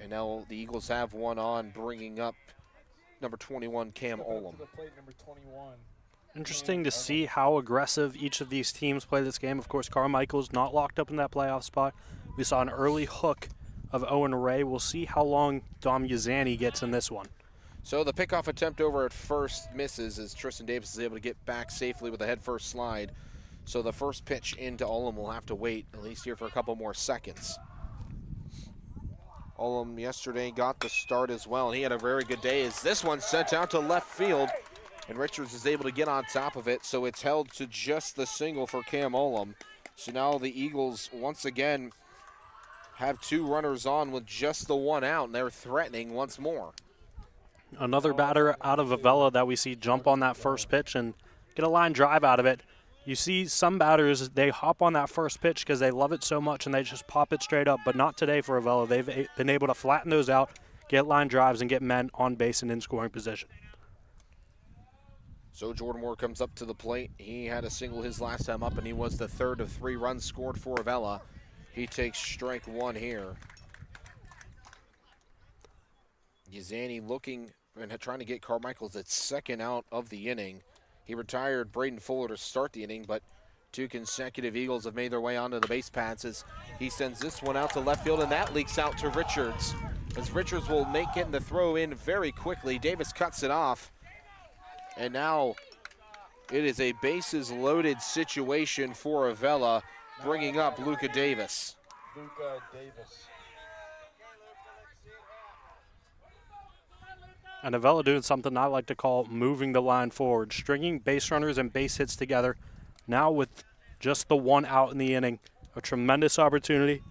And now the Eagles have one on, bringing up number 21, Cam Olam. Interesting to see how aggressive each of these teams play this game. Of course, Carmichaels not locked up in that playoff spot. We saw an early hook of Owen Ray. We'll see how long Dom Yazani gets in this one. So the pickoff attempt over at first misses, as Tristan Davis is able to get back safely with a head-first slide. So the first pitch into Olam will have to wait at least here for a couple more seconds. Olam yesterday got the start as well, and he had a very good day, as this one sent out to left field, and Richards is able to get on top of it, so it's held to just the single for Cam Olam. So now the Eagles once again have 2 runners on with just the 1 out, and they're threatening once more. Another batter out of Avella that we see jump on that first pitch and get a line drive out of it. You see some batters, they hop on that first pitch because they love it so much and they just pop it straight up, but not today for Avella. They've been able to flatten those out, get line drives, and get men on base and in scoring position. So Jordan Moore comes up to the plate. He had a single his last time up, and he was the 3rd of 3 runs scored for Avella. He takes strike 1 here. Yazani looking and trying to get Carmichaels at 2nd out of the inning. He retired Braden Fuller to start the inning, but 2 consecutive Eagles have made their way onto the base paths as he sends this one out to left field, and that leaks out to Richards. As Richards will make getting the throw in very quickly. Davis cuts it off. And now it is a bases loaded situation for Avella, bringing up Luka Davis. And Avella doing something I like to call moving the line forward, stringing base runners and base hits together. Now with just the 1 out in the inning, a tremendous opportunity.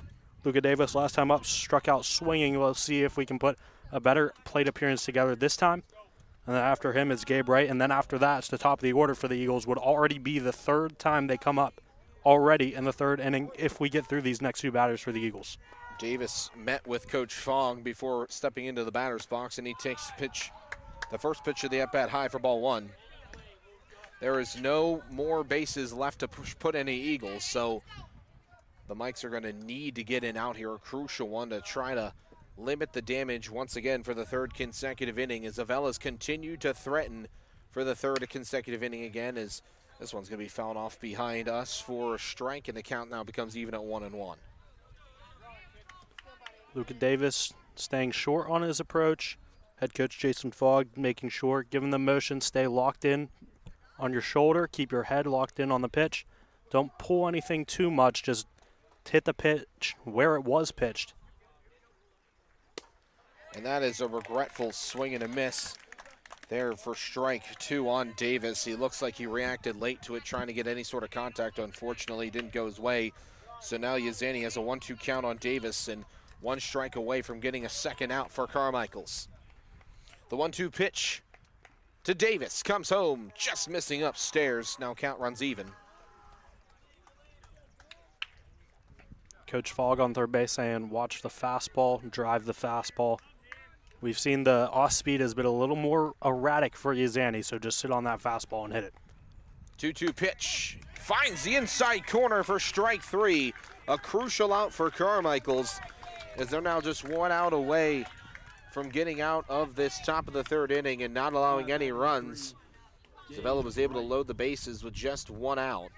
Luka Davis last time up struck out swinging. We'll see if we can put a better plate appearance together this time. And then after him is Gabe Wright, and then after that, it's the top of the order for the Eagles. Would already be the 3rd time they come up already in the 3rd inning if we get through these next 2 batters for the Eagles. Davis met with Coach Fong before stepping into the batter's box, and he takes the first pitch of the at-bat high for ball 1. There is no more bases left to put any Eagles, so the Mikes are going to need to get in out here, a crucial one to try to limit the damage once again for the 3rd consecutive inning, as Avella's continued to threaten for the 3rd consecutive inning again, as this one's going to be fouled off behind us for a strike, and the count now becomes even at 1-1. Luka Davis staying short on his approach. Head coach Jason Fogg making sure, giving the motion, stay locked in on your shoulder, keep your head locked in on the pitch. Don't pull anything too much, just hit the pitch where it was pitched. And that is a regretful swing and a miss there for strike 2 on Davis. He looks like he reacted late to it, trying to get any sort of contact. Unfortunately, it didn't go his way. So now Yazani has a 1-2 count on Davis and 1 strike away from getting a 2nd out for Carmichaels. The 1-2 pitch to Davis comes home, just missing upstairs. Now count runs even. Coach Fogg on third base saying, watch the fastball, drive the fastball. We've seen the off-speed has been a little more erratic for Yazani, so just sit on that fastball and hit it. 2-2 pitch. Finds the inside corner for strike 3. A crucial out for Carmichaels, as they're now just 1 out away from getting out of this top of the 3rd inning and not allowing any runs. Avella was able to load the bases with just 1 out.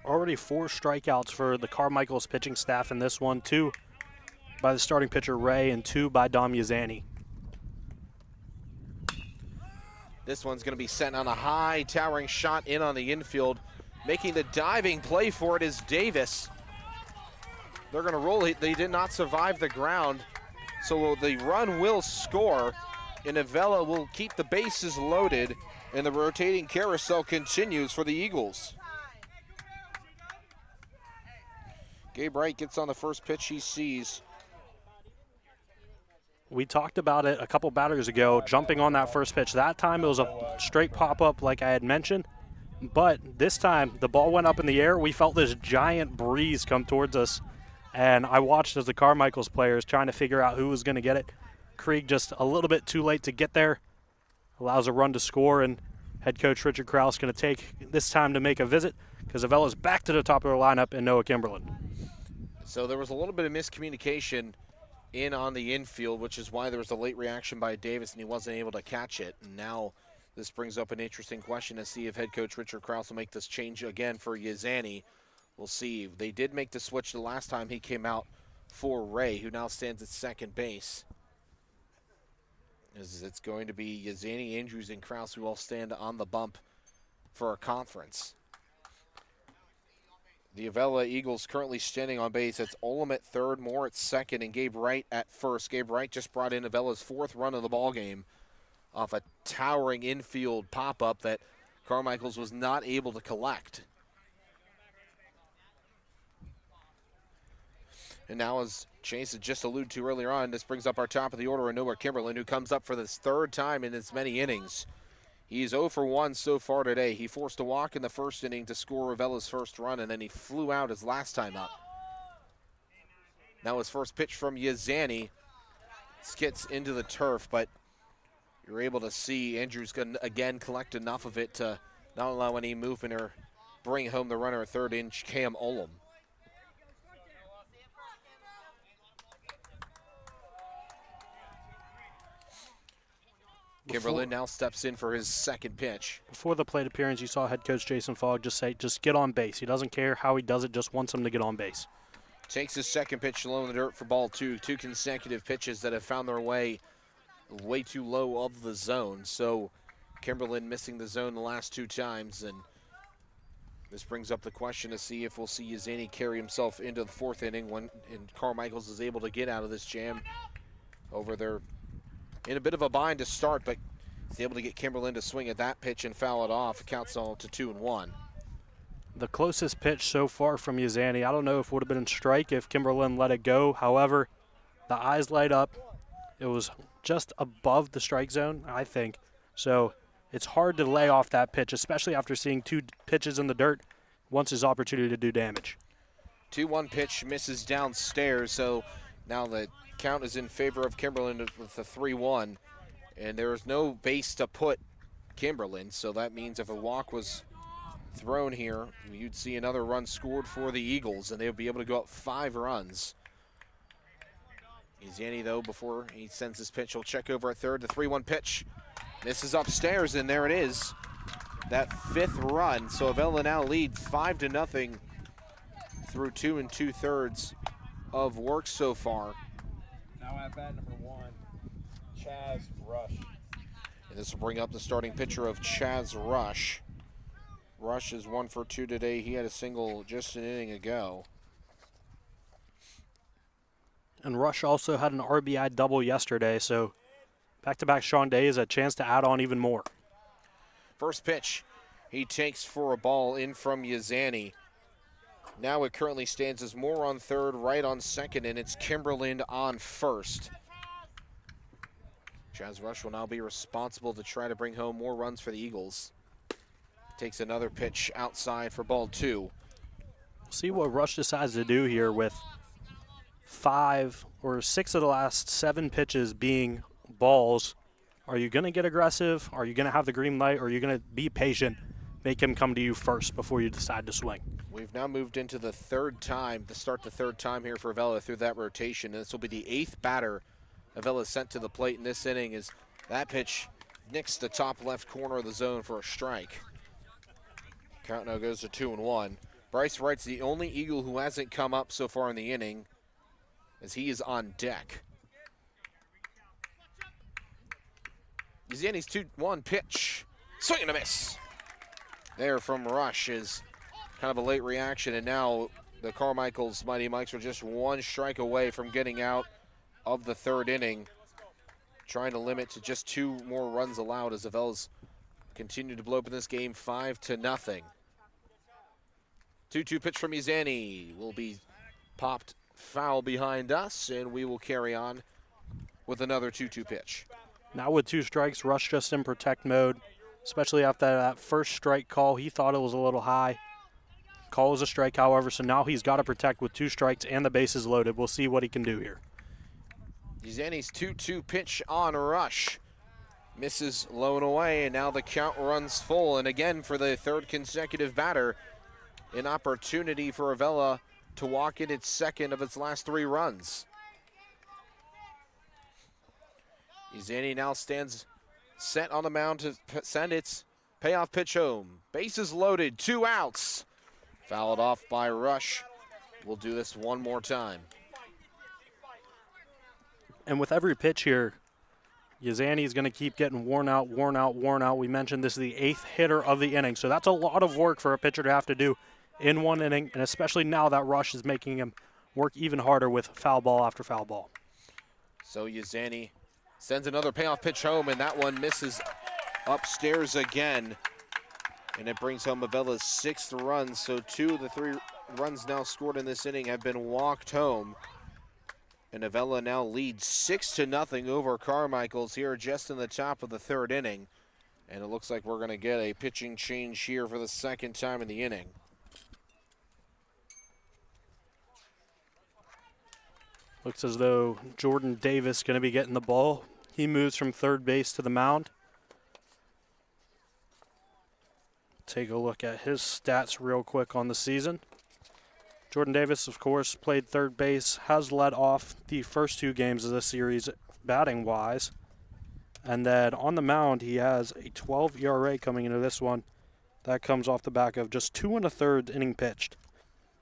Already 4 strikeouts for the Carmichaels pitching staff in this one, 2 by the starting pitcher Ray and 2 by Dom Yazani. This one's going to be sent on a high towering shot in on the infield. Making the diving play for it is Davis. They're going to roll it. They did not survive the ground, so the run will score, and Avella will keep the bases loaded, and the rotating carousel continues for the Eagles. Gabe Wright gets on the first pitch he sees. We talked about it a couple batters ago, jumping on that first pitch. That time it was a straight pop-up like I had mentioned, but this time the ball went up in the air. We felt this giant breeze come towards us, and I watched as the Carmichaels players trying to figure out who was going to get it. Krieg just a little bit too late to get there. Allows a run to score, and head coach Richard Krause going to take this time to make a visit because Avella's back to the top of their lineup and Noah Kimberlin. So there was a little bit of miscommunication in on the infield, which is why there was a late reaction by Davis and he wasn't able to catch it. And now this brings up an interesting question to see if head coach Richard Krause will make this change again for Yazani. We'll see. They did make the switch the last time he came out for Ray, who now stands at second base. It's going to be Yazani, Andrews, and Krause who all stand on the bump for a conference. The Avella Eagles currently standing on base. It's Olam at third, Moore at second, and Gabe Wright at first. Gabe Wright just brought in Avella's fourth run of the ball game off a towering infield pop-up that Carmichaels was not able to collect. And now, as Chase had just alluded to earlier on, this brings up our top of the order, Noah Kimberlin, who comes up for this third time in as many innings. He's 0 for 1 so far today. He forced a walk in the first inning to score Avella's first run, and then he flew out his last time up. Now his first pitch from Yazani skits into the turf, but you're able to see Andrews can again collect enough of it to not allow any movement or bring home the runner at third in Cam Olam. Kimberlin now steps in for his second pitch. Before the plate appearance, you saw head coach Jason Fogg just say, just get on base. He doesn't care how he does it, just wants him to get on base. Takes his second pitch low in the dirt for ball two. Two consecutive pitches that have found their way too low of the zone. So Kimberlin missing the zone the last two times. And this brings up the question to see if we'll see Yazani carry himself into the fourth inning when Carmichaels is able to get out of this jam over there. In a bit of a bind to start, but he's able to get Kimberlin to swing at that pitch and foul it off. It counts all to 2-1. The closest pitch so far from Yazani, I don't know if it would have been a strike if Kimberlin let it go. However, the eyes light up. It was just above the strike zone, I think. So it's hard to lay off that pitch, especially after seeing two pitches in the dirt once his opportunity to do damage. 2-1 pitch misses downstairs, so now the count is in favor of Kimberlin with the 3-1, and there is no base to put Kimberlin, so that means if a walk was thrown here, you'd see another run scored for the Eagles, and they'll be able to go up 5 runs. Yazani, though, before he sends his pitch, he'll check over at third. The 3-1 pitch misses upstairs, and there it is. That fifth run, so Avella now leads 5-0 through 2 2/3 of work so far. Now at bat number 1, Chaz Rush. And this will bring up the starting pitcher of Chaz Rush. Rush is 1 for 2 today. He had a single just an inning ago. And Rush also had an RBI double yesterday, so back-to-back Sean Days, a chance to add on even more. First pitch, he takes for a ball in from Yazani. Now it currently stands as Moore on third, Wright on second, and it's Kimberlin on first. Chaz Rush will now be responsible to try to bring home more runs for the Eagles. Takes another pitch outside for ball 2. See what Rush decides to do here with 5 or 6 of the last 7 pitches being balls. Are you going to get aggressive? Are you going to have the green light? Or are you going to be patient, make him come to you first before you decide to swing? We've now moved into the third time, to start the third time here for Avella through that rotation. And this will be the 8th batter Avella sent to the plate in this inning as that pitch nicks the top left corner of the zone for a strike. Count now goes to 2-1. Bryce Wright's the only Eagle who hasn't come up so far in the inning as he is on deck. Yazani's 2-1 pitch. Swing and a miss. There from Rush is kind of a late reaction, and now the Carmichaels Mighty Mikes are just 1 strike away from getting out of the third inning, trying to limit to just 2 more runs allowed as Avella's continue to blow up in this game 5-0. 2-2 pitch from Yazani will be popped foul behind us, and we will carry on with another 2-2 pitch. Now with 2 strikes, Rush just in protect mode, especially after that first strike call. He thought it was a little high. Call was a strike, however, so now he's got to protect with 2 strikes and the bases loaded. We'll see what he can do here. Yazani's 2-2 pitch on Rush. Misses low and away, and now the count runs full. And again, for the third consecutive batter, an opportunity for Avella to walk in its second of its last 3 runs. Yazani now stands set on the mound to send its payoff pitch home. Bases loaded, 2 outs. Fouled off by Rush. We'll do this one more time. And with every pitch here, Yazani is going to keep getting worn out. We mentioned this is the 8th hitter of the inning, so that's a lot of work for a pitcher to have to do in one inning, and especially now that Rush is making him work even harder with foul ball after foul ball. So Yazani sends another payoff pitch home, and that one misses upstairs again. And it brings home Avella's 6th run, so 2 of the 3 runs now scored in this inning have been walked home. And Avella now leads 6-0 over Carmichaels here just in the top of the 3rd inning. And it looks like we're going to get a pitching change here for the 2nd time in the inning. Looks as though Jordan Davis is going to be getting the ball. He moves from third base to the mound. Take a look at his stats real quick on the season. Jordan Davis, of course, played third base, has led off the first 2 games of the series batting-wise. And then on the mound, he has a 12 ERA coming into this one. That comes off the back of just 2 1/3 inning pitched.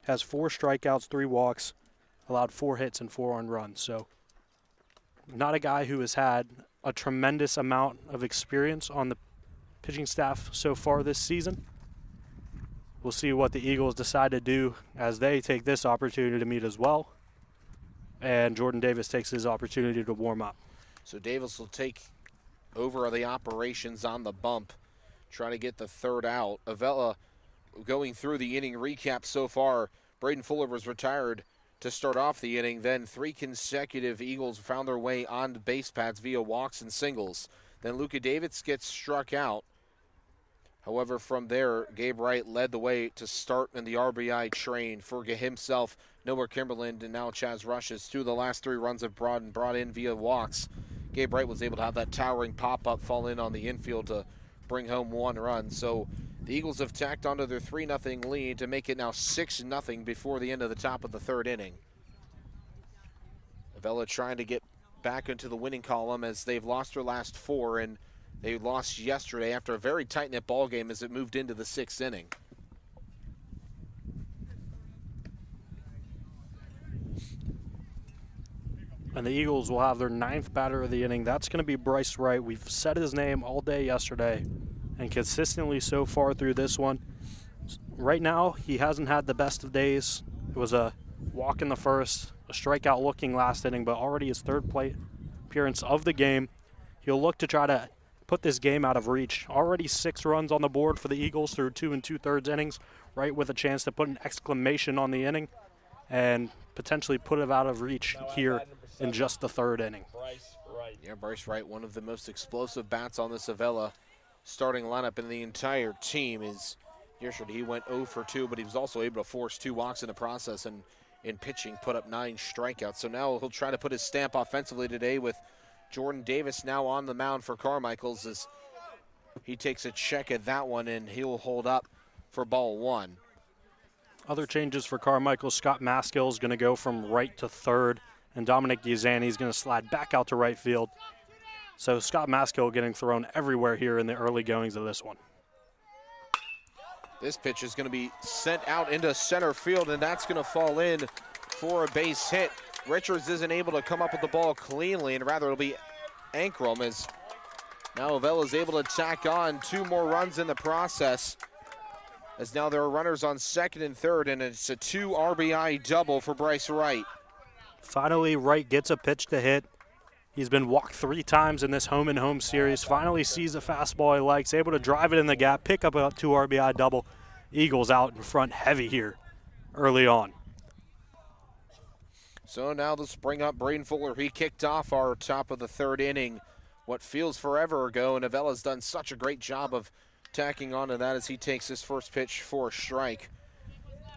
Has 4 strikeouts, 3 walks, allowed 4 hits and 4 earned runs. So not a guy who has had a tremendous amount of experience on the pitching staff so far this season. We'll see what the Eagles decide to do as they take this opportunity to meet as well. And Jordan Davis takes his opportunity to warm up. So Davis will take over the operations on the bump, try to get the 3rd out. Avella going through the inning recap so far. Braden Fuller was retired to start off the inning. Then 3 consecutive Eagles found their way on base paths via walks and singles. Then Luka Davids gets struck out. However, from there, Gabe Wright led the way to start in the RBI train for himself, Noah Kimberland, and now Chaz Rush as 2 of the last 3 runs have brought in via walks. Gabe Wright was able to have that towering pop-up fall in on the infield to bring home 1 run. So the Eagles have tacked onto their 3-0 lead to make it now 6-0 before the end of the top of the 3rd inning. Avella trying to get back into the winning column as they've lost their last 4, and they lost yesterday after a very tight-knit ball game as it moved into the 6th inning. And the Eagles will have their 9th batter of the inning. That's going to be Bryce Wright. We've said his name all day yesterday, and consistently so far through this one. Right now, he hasn't had the best of days. It was a walk in the first, a strikeout looking last inning, but already his 3rd plate appearance of the game. He'll look to try to put this game out of reach. Already 6 runs on the board for the Eagles through 2 2/3 innings, right, with a chance to put an exclamation on the inning and potentially put it out of reach here in just the 3rd inning. Yeah, Bryce Wright, one of the most explosive bats on this Avella starting lineup in the entire team. Yesterday he went 0 for 2, but he was also able to force 2 walks in the process, and in pitching put up 9 strikeouts. So now he'll try to put his stamp offensively today with Jordan Davis now on the mound for Carmichaels as he takes a check at that one, and he'll hold up for ball 1. Other changes for Carmichael. Scott Maskill is going to go from right to 3rd, and Dominic Giussani is going to slide back out to right field. So Scott Maskill getting thrown everywhere here in the early goings of this one. This pitch is going to be sent out into center field, and that's going to fall in for a base hit. Richards isn't able to come up with the ball cleanly, and rather it'll be Ankrum as now Avella is able to tack on 2 more runs in the process, as now there are runners on 2nd and 3rd, and it's a 2 RBI double for Bryce Wright. Finally, Wright gets a pitch to hit. He's been walked 3 times in this home-and-home series. Finally sees a fastball he likes, able to drive it in the gap, pick up a 2 RBI double. Eagles out in front heavy here early on. So now let's bring up Braden Fuller. He kicked off our top of the 3rd inning what feels forever ago, and Avella's done such a great job of tacking onto that as he takes his first pitch for a strike.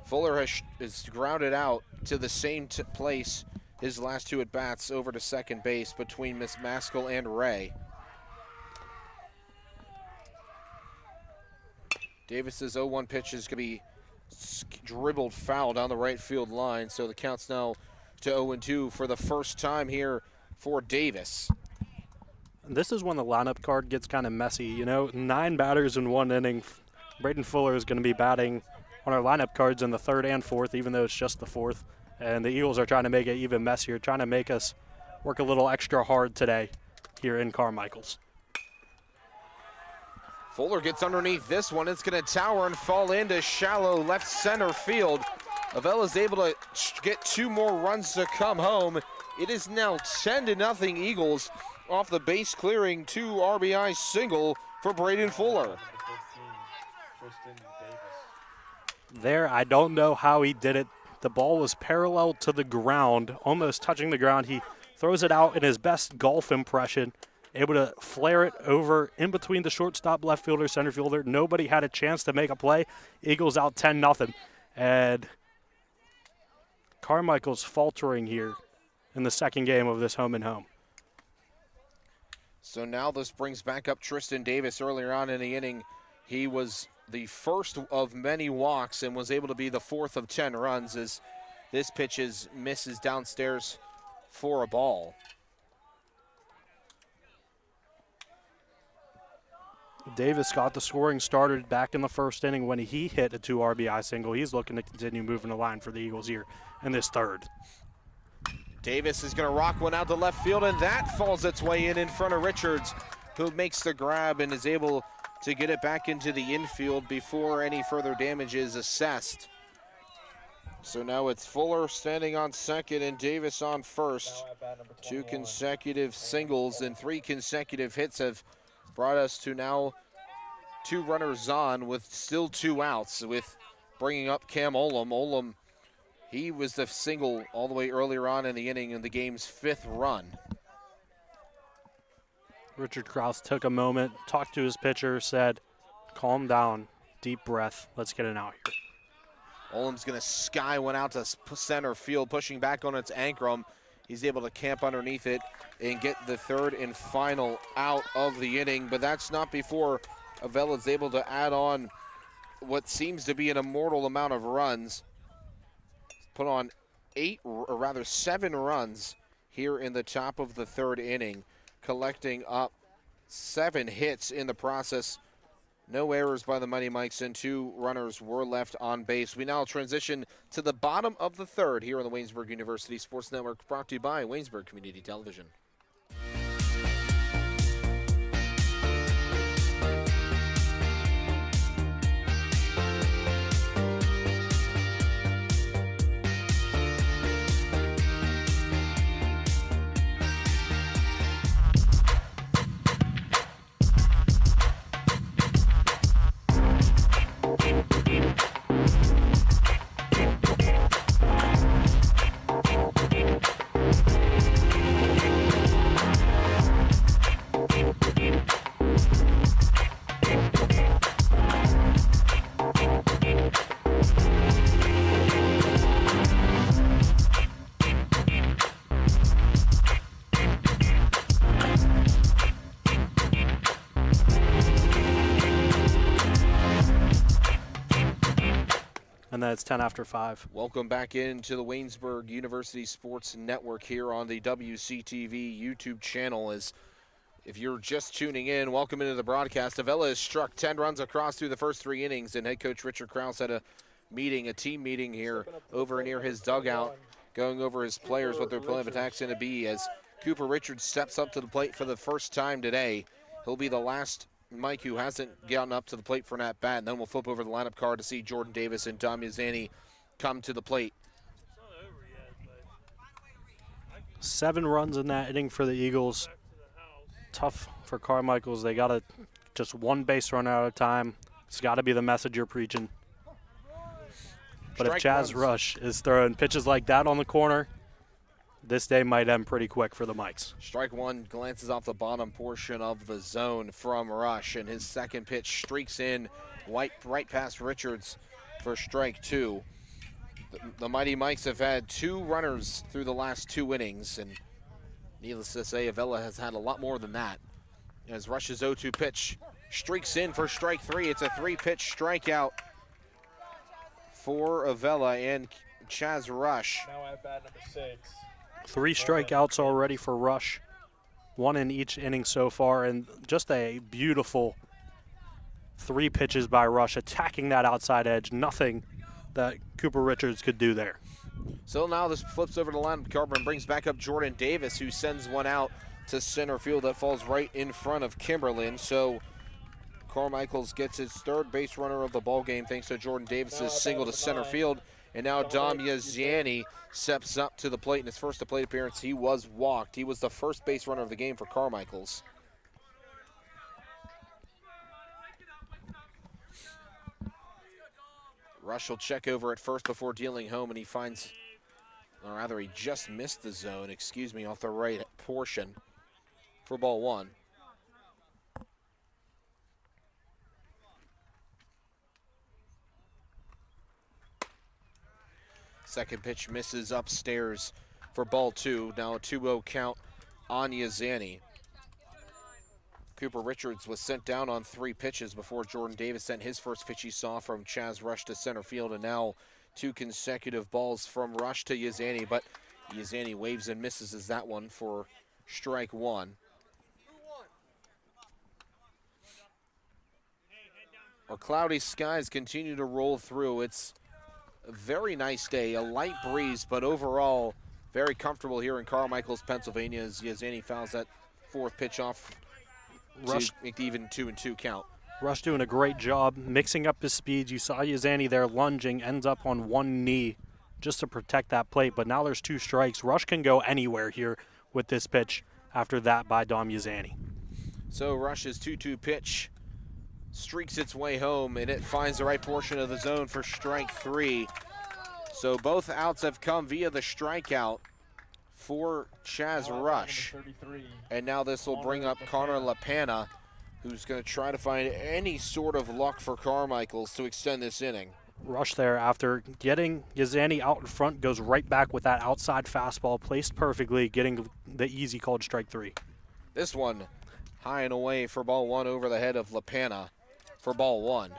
Fuller is grounded out to the same place his last 2 at-bats over to second base between Miss Maskell and Ray. Davis's 0-1 pitch is going to be dribbled foul down the right field line, so the count's now to 0-2 for the first time here for Davis. This is when the lineup card gets kind of messy. You know, 9 batters in 1 inning. Braden Fuller is going to be batting on our lineup cards in the 3rd and 4th, even though it's just the 4th. And the Eagles are trying to make it even messier, trying to make us work a little extra hard today here in Carmichaels. Fuller gets underneath this one. It's going to tower and fall into shallow left center field. Avella's able to get 2 more runs to come home. It is now 10-0 Eagles off the base clearing 2 RBI single for Braden Fuller. There, I don't know how he did it. The ball was parallel to the ground, almost touching the ground. He throws it out in his best golf impression, able to flare it over in between the shortstop, left fielder, center fielder. Nobody had a chance to make a play. Eagles out 10-0. And Carmichael's faltering here in the second game of this home and home. So now this brings back up Tristan Davis. Earlier on in the inning, he was the first of many walks and was able to be the 4th of 10 runs as this pitch misses downstairs for a ball. Davis got the scoring started back in the 1st inning when he hit a 2 RBI single. He's looking to continue moving the line for the Eagles here in this 3rd. Davis is going to rock one out to left field, and that falls its way in front of Richards, who makes the grab and is able to get it back into the infield before any further damage is assessed. So now it's Fuller standing on second and Davis on first. 2 consecutive singles and 3 consecutive hits have brought us to now 2 runners on with still 2 outs, with bringing up Cam Olam. He was the single all the way earlier on in the inning in the game's 5th run. Richard Krause took a moment, talked to his pitcher, said, calm down, deep breath, let's get it out here. Olam's going to sky one out to center field, pushing back on its ankrum. He's able to camp underneath it and get the 3rd and final out of the inning, but that's not before Avella's able to add on what seems to be an immortal amount of runs. Put on 7 runs here in the top of the 3rd inning, collecting up 7 hits in the process. No errors by the Mighty Mikes, and 2 runners were left on base. We now transition to the bottom of the 3rd here on the Waynesburg University Sports Network, brought to you by Waynesburg Community Television. It's 10 after 5. Welcome back into the Waynesburg University Sports Network here on the WCTV YouTube channel. As if you're just tuning in, welcome into the broadcast. Avella has struck 10 runs across through the first 3 innings, and head coach Richard Krause had a team meeting here over near his dugout, going over his players, what their plan of attack's going to be as Cooper Richards steps up to the plate for the first time today. He'll be the last Mike who hasn't gotten up to the plate for an at-bat, and then we'll flip over the lineup card to see Jordan Davis and Dom Yazani come to the plate. 7 runs in that inning for the Eagles. Tough for Carmichaels. They got just 1 base run out of time. It's got to be the message you're preaching. But if Chaz Rush is throwing pitches like that on the corner, this day might end pretty quick for the Mikes. Strike 1 glances off the bottom portion of the zone from Rush, and his second pitch streaks in right past Richards for strike 2. The Mighty Mikes have had 2 runners through the last 2 innings, and needless to say, Avella has had a lot more than that. As Rush's 0-2 pitch streaks in for strike 3. It's a 3-pitch strikeout for Avella and Chaz Rush. Now at bat number 6. 3 strikeouts already for Rush, 1 in each inning so far, and just a beautiful 3 pitches by Rush, attacking that outside edge. Nothing that Cooper Richards could do there. So now this flips over to the line. Carver brings back up Jordan Davis, who sends one out to center field that falls right in front of Kimberlin. So Carmichaels gets his 3rd base runner of the ball game thanks to Jordan Davis's single to center field. And now Dom Yaziani steps up to the plate. In his first plate appearance, he was walked. He was the 1st base runner of the game for Carmichaels. Rush will check over at first before dealing home, and he finds, or rather he just missed the zone, off the right portion for ball 1. Second pitch misses upstairs for ball 2. Now a 2-0 count on Yazani. Cooper Richards was sent down on 3 pitches before Jordan Davis sent his first pitch he saw from Chaz Rush to center field, and now 2 consecutive balls from Rush to Yazani, but Yazani waves and misses as that one for strike 1. Our cloudy skies continue to roll through. It's a very nice day, a light breeze, but overall very comfortable here in Carmichaels, Pennsylvania, as Yazani fouls that 4th pitch off Rush, to make the even 2-2 count. Rush doing a great job mixing up his speeds. You saw Yazani there lunging, ends up on 1 knee just to protect that plate, but now there's 2 strikes. Rush can go anywhere here with this pitch after that by Dom Yazani. So Rush's 2-2 pitch streaks its way home, and it finds the right portion of the zone for strike 3. So both outs have come via the strikeout for Chaz Rush. And now this will bring up Connor LaPana, who's going to try to find any sort of luck for Carmichaels to extend this inning. Rush there after getting Yazani out in front, goes right back with that outside fastball placed perfectly, getting the easy called strike 3. This one high and away for ball 1 over the head of LaPana for ball 1.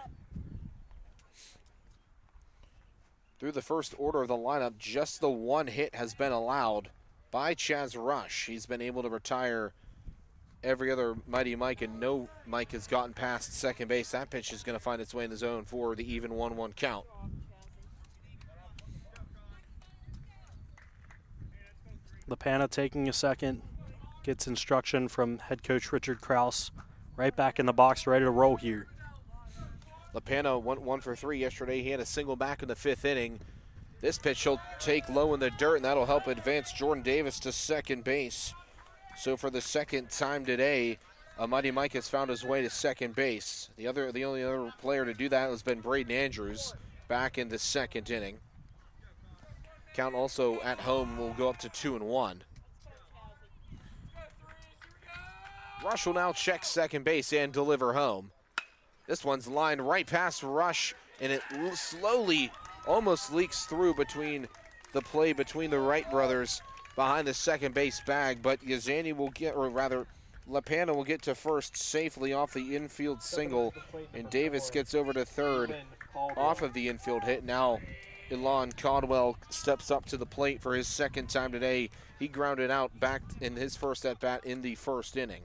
Through the first order of the lineup, just the 1 hit has been allowed by Chaz Rush. He's been able to retire every other Mighty Mike, and no Mike has gotten past second base. That pitch is going to find its way in the zone for the even 1-1 count. LaPana taking a second, gets instruction from head coach Richard Krause. Right back in the box, ready to roll here. LaPana went 1 for 3 yesterday. He had a single back in the 5th inning. This pitch he'll take low in the dirt, and that'll help advance Jordan Davis to second base. So for the 2nd time today, Mighty Mike has found his way to second base. The only other player to do that has been Braden Andrews back in the 2nd inning. Count also at home will go up to 2-1. Rush will now check second base and deliver home. This one's lined right past Rush, and it slowly almost leaks through between the play between the Wright brothers behind the second base bag, but Yazani will get, or rather, LaPana will get to first safely off the infield single, and Davis gets over to third off of the infield hit. Now Elon Caldwell steps up to the plate for his 2nd time today. He grounded out back in his first at-bat in the 1st inning.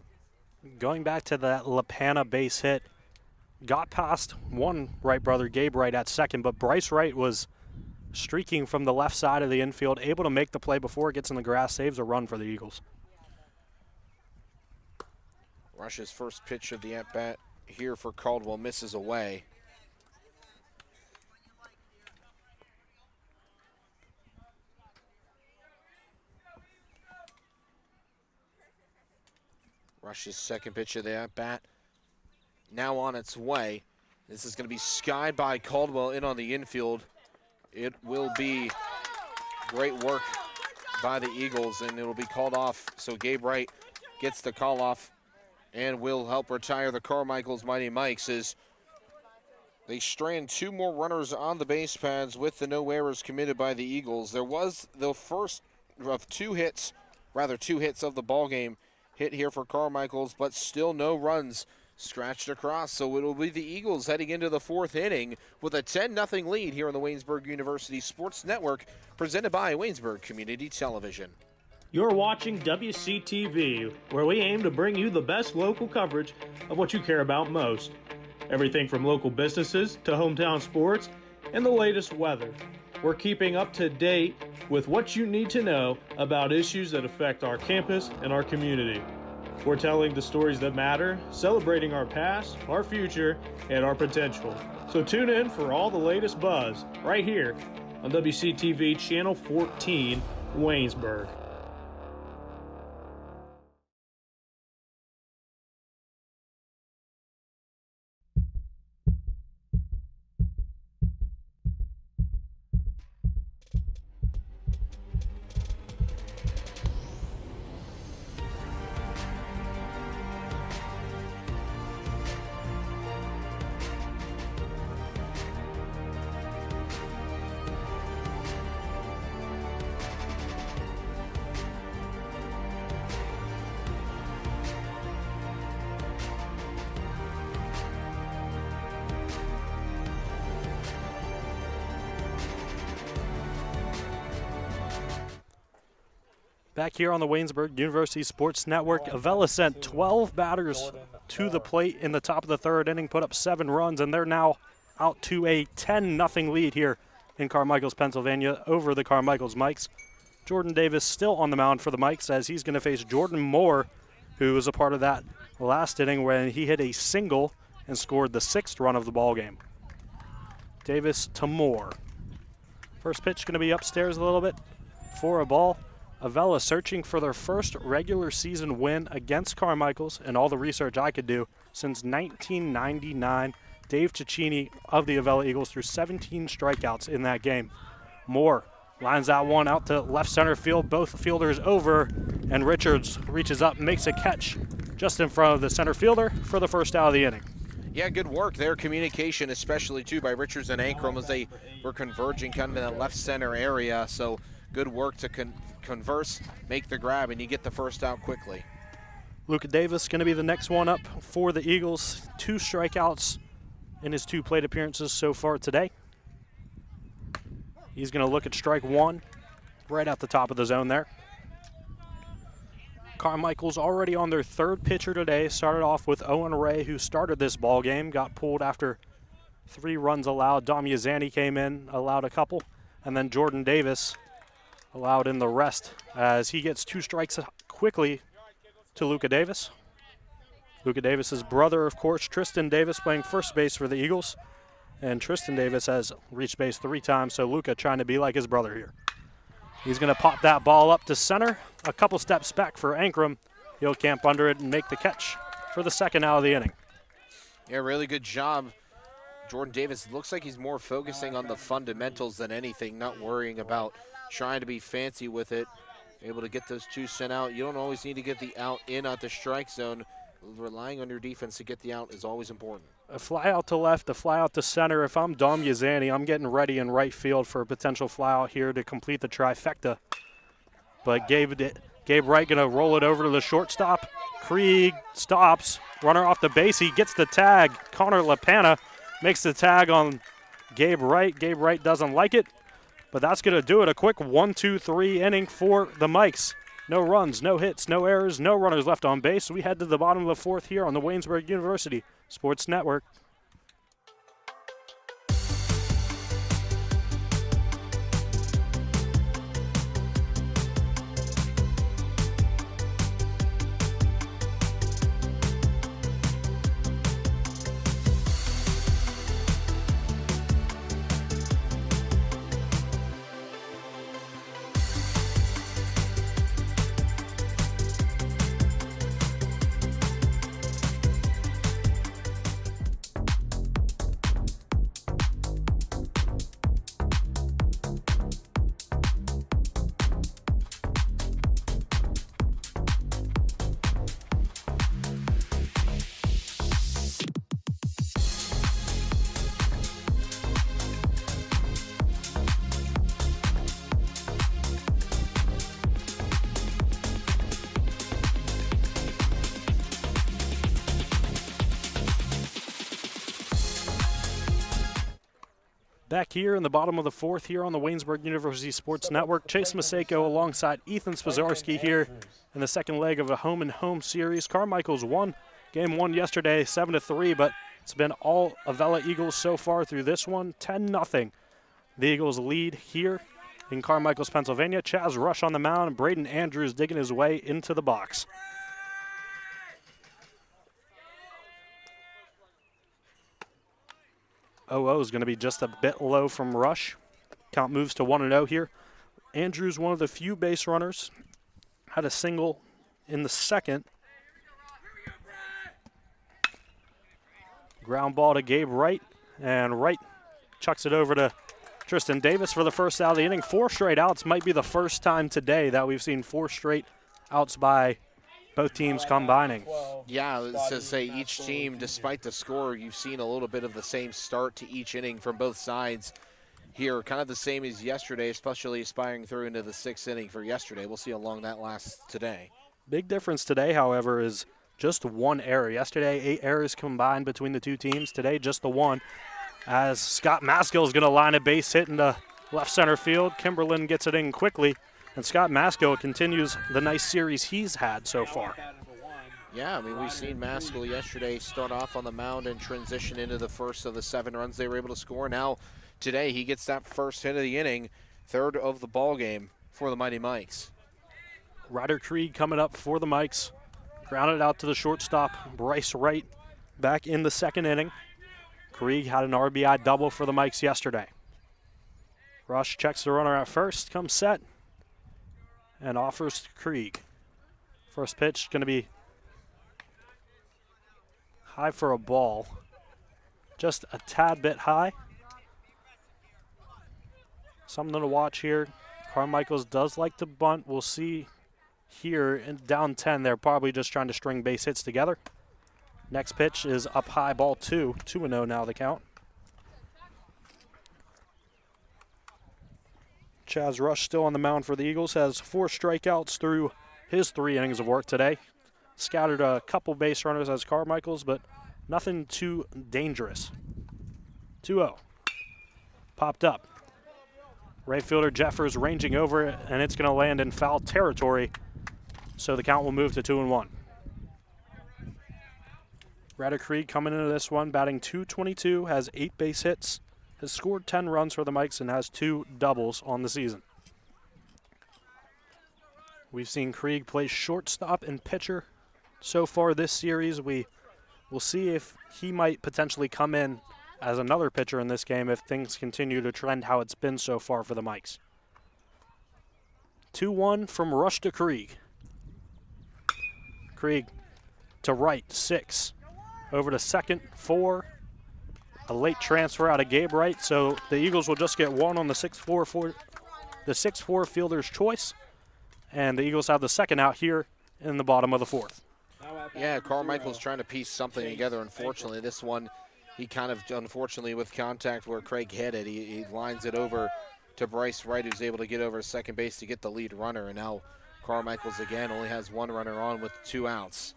Going back to that LaPana base hit, got past one Wright brother, Gabe Wright, at second, but Bryce Wright was streaking from the left side of the infield, able to make the play before it gets in the grass, saves a run for the Eagles. Rush's first pitch of the at-bat here for Caldwell misses away. Rush's second pitch of the at-bat now on its way. This is going to be skied by Caldwell in on the infield. It will be great work by the Eagles, and it will be called off. So Gabe Wright gets the call off and will help retire the Carmichaels Mighty Mikes as They strand 2 more runners on the base pads with the no errors committed by the Eagles. There was the first of 2 hits of the ball game hit here for Carmichaels, but still no runs scratched across. So it will be the Eagles heading into the 4th inning with a 10-0 lead here on the Waynesburg University Sports Network, presented by Waynesburg Community Television. You're watching WCTV, where we aim to bring you the best local coverage of what you care about most. Everything from local businesses to hometown sports and the latest weather. We're keeping up to date with what you need to know about issues that affect our campus and our community. We're telling the stories that matter, celebrating our past, our future, and our potential. So tune in for all the latest buzz right here on WCTV Channel 14, Waynesburg. Back here on the Waynesburg University Sports Network, Avella sent 12 batters to the plate in the top of the 3rd inning, put up 7 runs, and they're now out to a 10-0 lead here in Carmichaels, Pennsylvania, over the Carmichaels Mikes. Jordan Davis still on the mound for the Mikes as he's going to face Jordan Moore, who was a part of that last inning when he hit a single and scored the 6th run of the ball game. Davis to Moore. First pitch going to be upstairs a little bit for a ball. Avella searching for their first regular season win against Carmichaels, and all the research I could do since 1999. Dave Cicchini of the Avella Eagles threw 17 strikeouts in that game. Moore lines that one out to left center field, both fielders over, and Richards reaches up and makes a catch just in front of the center fielder for the first out of the inning. Yeah, good work there. Communication, especially too, by Richards and Ankrum as they were converging kind of in that left center area. So good work to converse, make the grab, and you get the first out quickly. Luka Davis going to be the next one up for the Eagles. 2 strikeouts in his 2 plate appearances so far today. He's going to look at strike 1 right at the top of the zone there. Carmichael's already on their 3rd pitcher today. Started off with Owen Ray, who started this ball game, got pulled after 3 runs allowed. Dom Yazani came in, allowed a couple, and then Jordan Davis allowed in the rest as he gets 2 strikes quickly to Luka Davis. Luka Davis's brother, of course, Tristan Davis, playing first base for the Eagles. And Tristan Davis has reached base 3 times, so Luka trying to be like his brother here. He's going to pop that ball up to center. A couple steps back for Ankrum. He'll camp under it and make the catch for the 2nd out of the inning. Yeah, really good job. Jordan Davis looks like he's more focusing on the fundamentals than anything, not worrying about trying to be fancy with it. Able to get those 2 sent out. You don't always need to get the out in at the strike zone. Relying on your defense to get the out is always important. A fly out to left, a fly out to center. If I'm Dom Yazani, I'm getting ready in right field for a potential fly out here to complete the trifecta. But Gabe Wright going to roll it over to the shortstop. Krieg stops. Runner off the base. He gets the tag. Connor LaPana makes the tag on Gabe Wright. Gabe Wright doesn't like it, but that's going to do it. A quick 1-2-3 inning for the Mikes. No runs, no hits, no errors, no runners left on base. We head to the bottom of the 4th here on the Waynesburg University Sports Network. Back here in the bottom of the fourth here on the Waynesburg University Sports Network, Chase Maseko alongside Ethan Spazarski here in the second leg of a home-and-home series. Carmichaels won game one yesterday 7-3, but it's been all Avella Eagles so far through this one, 10-0. The Eagles lead here in Carmichaels, Pennsylvania. Chaz Rush on the mound, and Braden Andrews digging his way into the box. Oh is going to be just a bit low from Rush. Count moves to 1-0 here. Andrews, one of the few base runners, had a single in the second. Ground ball to Gabe Wright, and Wright chucks it over to Tristan Davis for the first out of the inning. 4 straight outs. Might be the first time today that we've seen 4 straight outs by both teams combining. Yeah, let's just say each team, despite the score, you've seen a little bit of the same start to each inning from both sides here. Kind of the same as yesterday, especially aspiring through into the 6th inning for yesterday. We'll see how long that lasts today. Big difference today, however, is just 1 error. Yesterday, 8 errors combined between the two teams. Today, just the 1. As Scott Maskill is going to line a base hit into left center field. Kimberlin gets it in quickly. And Scott Maskill continues the nice series he's had so far. Yeah, I mean, we've seen Maskill yesterday start off on the mound and transition into the first of the 7 runs they were able to score. Now, today, he gets that first hit of the inning, 3rd of the ball game for the Mighty Mikes. Ryder Krieg coming up for the Mikes. Grounded out to the shortstop, Bryce Wright, back in the 2nd inning. Krieg had an RBI double for the Mikes yesterday. Rush checks the runner at first, comes set, and offers to Krieg. First pitch going to be high for a ball. Just a tad bit high. Something to watch here. Carmichaels does like to bunt. We'll see here in down 10. They're probably just trying to string base hits together. Next pitch is up high, ball 2. 2-0 now the count. Chaz Rush still on the mound for the Eagles, has 4 strikeouts through his 3 innings of work today. Scattered a couple base runners as Carmichaels, but nothing too dangerous. 2-0. Popped up. Right fielder Jeffers ranging over it, and it's going to land in foul territory, so the count will move to 2-1. Ryder Krieg coming into this one, batting .222, has 8 base hits, has scored 10 runs for the Mikes, and has 2 doubles on the season. We've seen Krieg play shortstop and pitcher so far this series. We will see if he might potentially come in as another pitcher in this game if things continue to trend how it's been so far for the Mikes. 2-1 from Rush to Krieg. Krieg to right, 6. Over to second, 4. A late transfer out of Gabe Wright, so the Eagles will just get 1 on the 6-4 fielder's choice, and the Eagles have the second out here in the bottom of the 4th. Yeah, Carmichael's trying to piece something together. Unfortunately, this one, he kind of, unfortunately, with contact where Craig hit it, he lines it over to Bryce Wright, who's able to get over to second base to get the lead runner, and now Carmichaels again only has 1 runner on with 2 outs.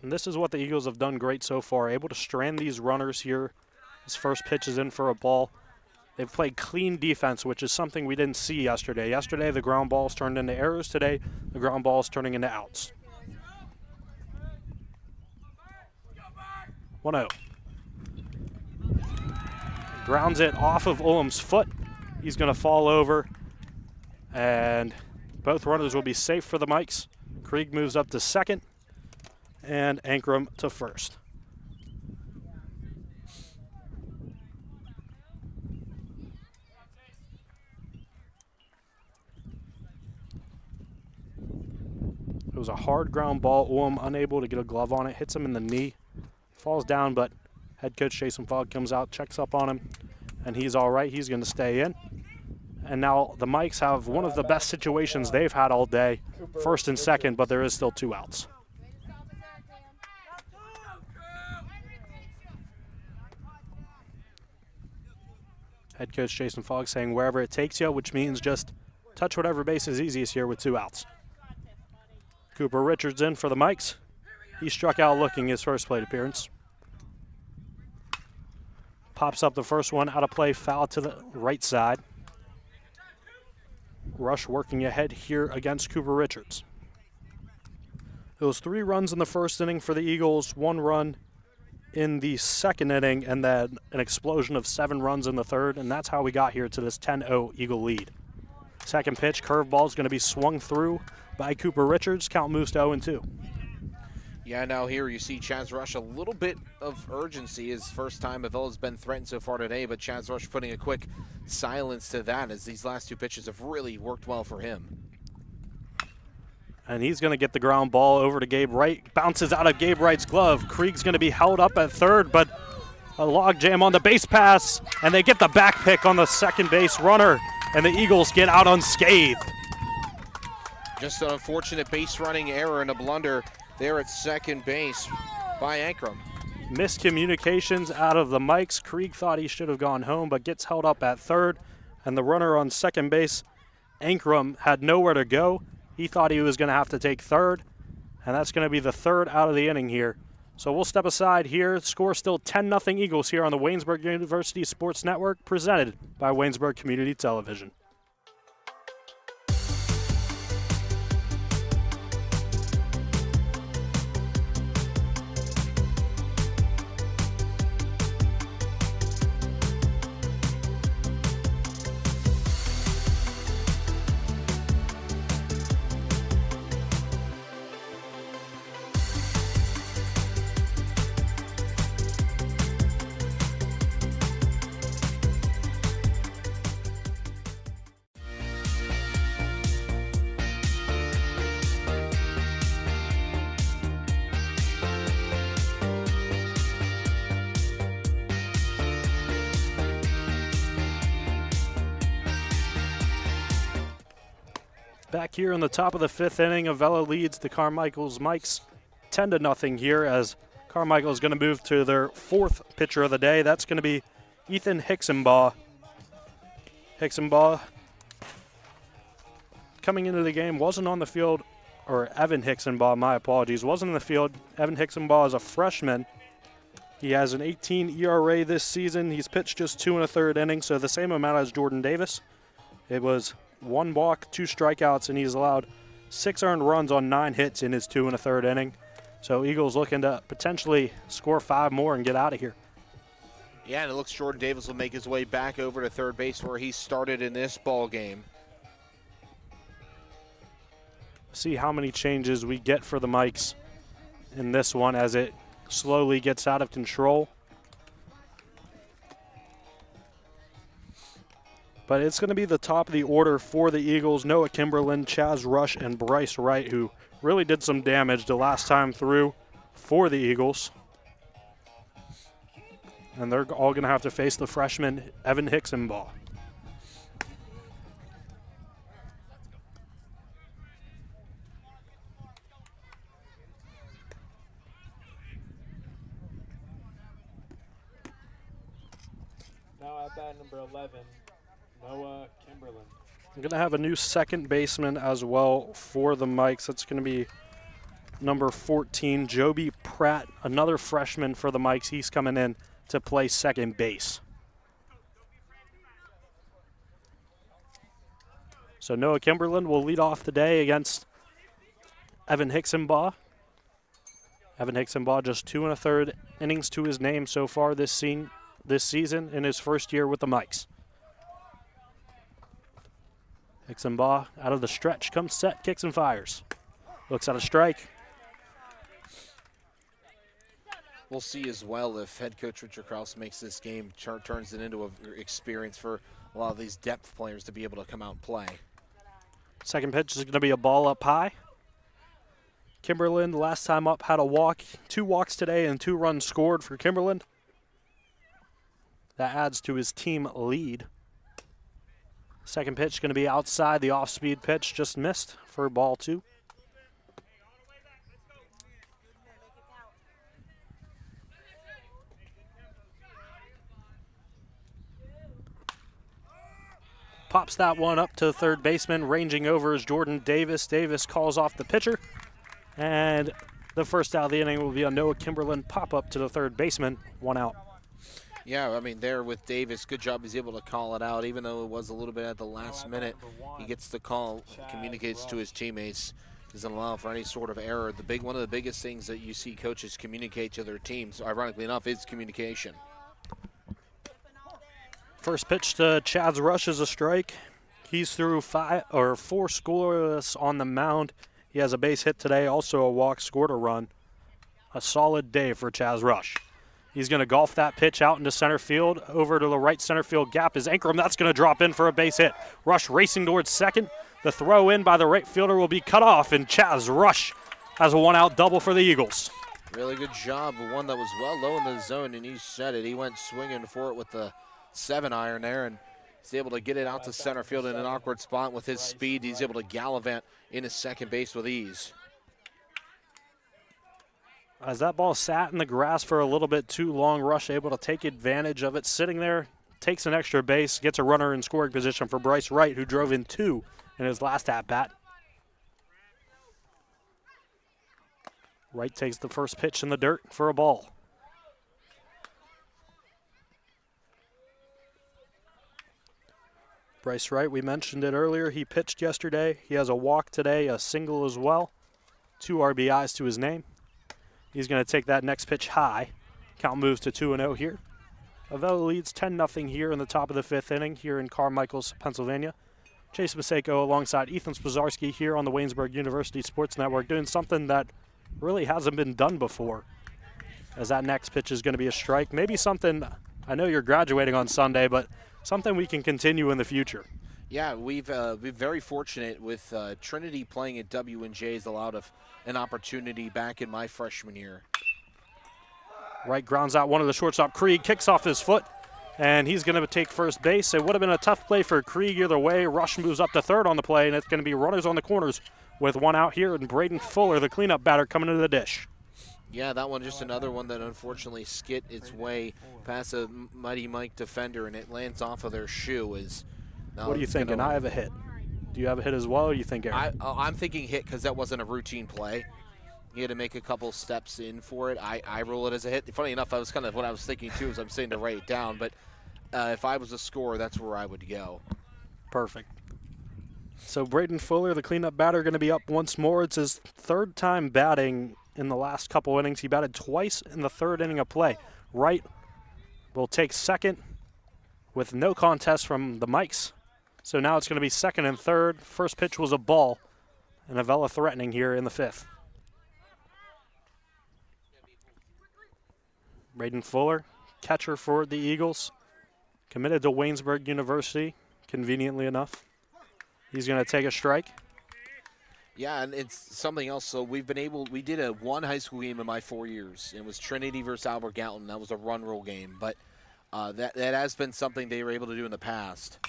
And this is what the Eagles have done great so far, able to strand these runners here. His first pitch is in for a ball. They've played clean defense, which is something we didn't see yesterday. Yesterday, the ground balls turned into errors. Today, the ground balls turning into outs. 1-0. Grounds it off of Ullum's foot. He's going to fall over, and both runners will be safe for the Mikes. Krieg moves up to second, and Ankrum to first. It was a hard ground ball. Ullum unable to get a glove on it. Hits him in the knee. Falls down, but head coach Jason Fogg comes out, checks up on him, and he's all right. He's going to stay in. And now the Mikes have one of the best situations they've had all day. First and second, but there is still 2 outs. Head coach Jason Fogg saying wherever it takes you, which means just touch whatever base is easiest here with 2 outs. Cooper Richards in for the Mikes. He struck out looking his first plate appearance. Pops up the first one, out of play, foul to the right side. Rush working ahead here against Cooper Richards. It was 3 runs in the first inning for the Eagles, 1 run in the second inning, and then an explosion of 7 runs in the third, and that's how we got here to this 10-0 Eagle lead. Second pitch, curveball is going to be swung through by Cooper Richards. Count moves to 0-2. Yeah, now here you see Chaz Rush, a little bit of urgency. His first time Avella's been threatened so far today, but Chaz Rush putting a quick silence to that as these last 2 pitches have really worked well for him. And he's going to get the ground ball over to Gabe Wright. Bounces out of Gabe Wright's glove. Krieg's going to be held up at third, but a log jam on the base pass, and they get the back pick on the second base runner, and the Eagles get out unscathed. Just an unfortunate base running error and a blunder there at second base by Ankrum. Miscommunications out of the mics. Krieg thought he should have gone home, but gets held up at third, and the runner on second base, Ankrum, had nowhere to go. He thought he was going to have to take third, and that's going to be the third out of the inning here. So we'll step aside here. Score still 10-0 Eagles here on the Waynesburg University Sports Network, presented by Waynesburg Community Television. Back here in the top of the 5th inning, Avella leads the Carmichaels Mikes 10-0 here, as Carmichael is going to move to their 4th pitcher of the day. That's going to be Ethan Hicksonbaugh. Hicksonbaugh coming into the game wasn't on the field, or Evan Hicksonbaugh, my apologies, wasn't in the field. Evan Hicksonbaugh is a freshman. He has an 18 ERA this season. He's pitched just 2 1/3 innings, so the same amount as Jordan Davis. It was 1 walk, 2 strikeouts, and he's allowed 6 earned runs on 9 hits in his 2 1/3 inning. So Eagles looking to potentially score 5 more and get out of here. Yeah, and it looks Jordan Davis will make his way back over to third base where he started in this ball game. See how many changes we get for the Mikes in this one as it slowly gets out of control. But it's going to be the top of the order for the Eagles. Noah Kimberlin, Chaz Rush, and Bryce Wright, who really did some damage the last time through for the Eagles. And they're all going to have to face the freshman, Evan Hicksonbaugh. Now at bat number 11, Noah Kimberlin. I'm going to have a new second baseman as well for the Mikes. That's going to be number 14, Joby Pratt, another freshman for the Mikes. He's coming in to play second base. So Noah Kimberlin will lead off the day against Evan Hicksonbaugh. Evan Hicksonbaugh just 2 1/3 innings to his name so far this season in his first year with the Mikes. Hicksonbaugh out of the stretch, comes set, kicks and fires. Looks at a strike. We'll see as well if head coach Richard Krause makes this game, turns it into an experience for a lot of these depth players to be able to come out and play. Second pitch is going to be a ball up high. Kimberlin, last time up, had a walk. 2 walks today and 2 runs scored for Kimberlin. That adds to his team lead. Second pitch going to be outside. The off-speed pitch just missed for ball 2. Pops that one up to the third baseman. Ranging over is Jordan Davis. Davis calls off the pitcher. And the first out of the inning will be a Noah Kimberlin pop-up to the third baseman. 1 out. Yeah, I mean, there with Davis, good job. He's able to call it out, even though it was a little bit at the last minute. He gets the call, communicates to his teammates, doesn't allow for any sort of error. One of the biggest things that you see coaches communicate to their teams, ironically enough, is communication. First pitch to Chaz Rush is a strike. He's through 4 scoreless on the mound. He has a base hit today, also a walk, scored a run. A solid day for Chaz Rush. He's going to golf that pitch out into center field. Over to the right center field gap is Ankrum. That's going to drop in for a base hit. Rush racing towards second. The throw in by the right fielder will be cut off, and Chaz Rush has a one-out double for the Eagles. Really good job. One that was well low in the zone, and he said it. He went swinging for it with the 7-iron there, and he's able to get it out to center field in an awkward spot. With his speed, he's able to gallivant into second base with ease. As that ball sat in the grass for a little bit too long, Rush able to take advantage of it. Sitting there, takes an extra base, gets a runner in scoring position for Bryce Wright, who drove in 2 in his last at-bat. Wright takes the first pitch in the dirt for a ball. Bryce Wright, we mentioned it earlier, he pitched yesterday. He has a walk today, a single as well. 2 RBIs to his name. He's going to take that next pitch high. Count moves to 2-0 here. Avella leads 10-0 here in the top of the 5th inning here in Carmichaels, Pennsylvania. Chase Maseko alongside Ethan Spazarski here on the Waynesburg University Sports Network, doing something that really hasn't been done before. As that next pitch is going to be a strike. Maybe something, I know you're graduating on Sunday, but something we can continue in the future. Yeah, we've been very fortunate with Trinity playing at W&J's allowed an opportunity back in my freshman year. Wright grounds out one of the shortstop. Krieg kicks off his foot, and he's going to take first base. It would have been a tough play for Krieg either way. Rush moves up to third on the play, and it's going to be runners on the corners with one out here, and Braden Fuller, the cleanup batter, coming into the dish. Yeah, that one just another one that unfortunately skid its way past a Mighty Mike defender, and it lands off of their shoe. What are you thinking? I have a hit. Do you have a hit as well, or do you think Aaron? I'm thinking hit because that wasn't a routine play. He had to make a couple steps in for it. I rule it as a hit. Funny enough, that was kind of what I was thinking too, as I'm saying to write it down. But if I was a scorer, that's where I would go. Perfect. So Braden Fuller, the cleanup batter, going to be up once more. It's his 3rd time batting in the last couple innings. He batted twice in the 3rd inning of play. Wright will take second with no contest from the Mikes. So now it's going to be 2nd and 3rd. First pitch was a ball, and Avella threatening here in the 5th. Braden Fuller, catcher for the Eagles, committed to Waynesburg University, conveniently enough. He's going to take a strike. Yeah, and it's something else. So we did one high school game in my 4 years. It was Trinity versus Albert Gallatin. That was a run rule game, but that has been something they were able to do in the past.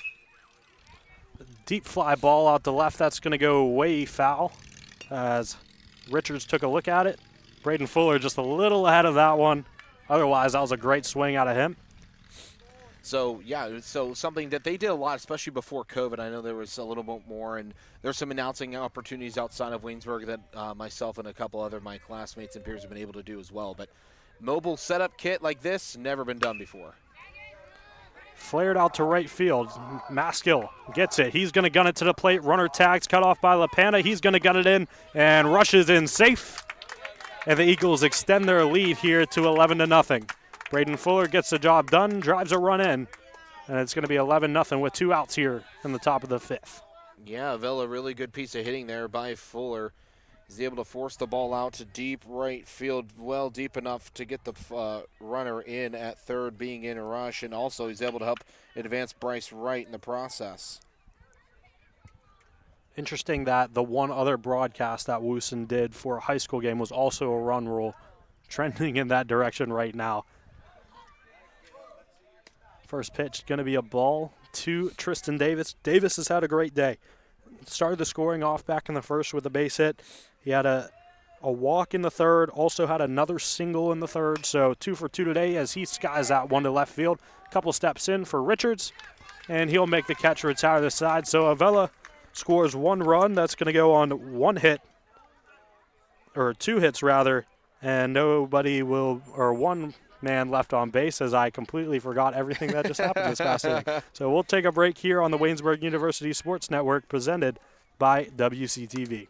Deep fly ball out to left. That's going to go way foul as Richards took a look at it. Braden Fuller just a little ahead of that one. Otherwise, that was a great swing out of him. So, yeah, so something that they did a lot, especially before COVID. I know there was a little bit more, and there's some announcing opportunities outside of Waynesburg that myself and a couple other my classmates and peers have been able to do as well. But mobile setup kit like this, never been done before. Flared out to right field. Maskill gets it. He's going to gun it to the plate. Runner tags cut off by LaPanta. He's going to gun it in and rushes in safe. And the Eagles extend their lead here to 11-0. Braden Fuller gets the job done, drives a run in, and it's going to be 11-0 with 2 outs here in the top of the 5th. Yeah, Avella, really good piece of hitting there by Fuller. He's able to force the ball out to deep right field, well deep enough to get the runner in at third, being in a rush, and also he's able to help advance Bryce Wright in the process. Interesting that the one other broadcast that Woosen did for a high school game was also a run rule, trending in that direction right now. First pitch going to be a ball to Tristan Davis. Davis has had a great day. Started the scoring off back in the first with a base hit. He had a walk in the 3rd, also had another single in the 3rd, so 2 for 2 today as he skies that one to left field. Couple steps in for Richards, and he'll make the catch to retire the side. So Avella scores 1 run. That's going to go on 1 hit, or 2 hits rather, and nobody will, or 1 man left on base, as I completely forgot everything that just happened this past inning. So we'll take a break here on the Waynesburg University Sports Network, presented by WCTV.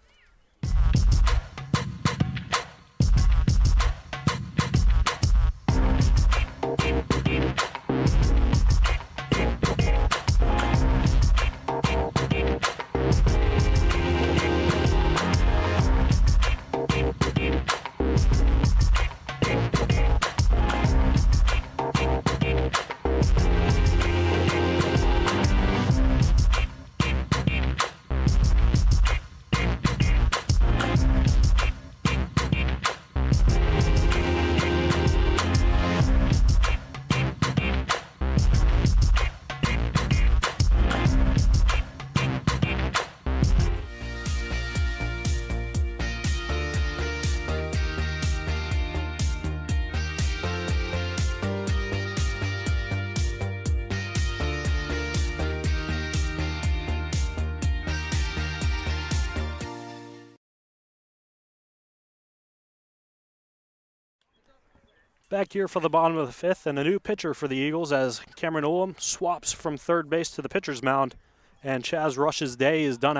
Back here for the bottom of the fifth, and a new pitcher for the Eagles as Cameron Ullum swaps from third base to the pitcher's mound, and Chaz Rush's day is done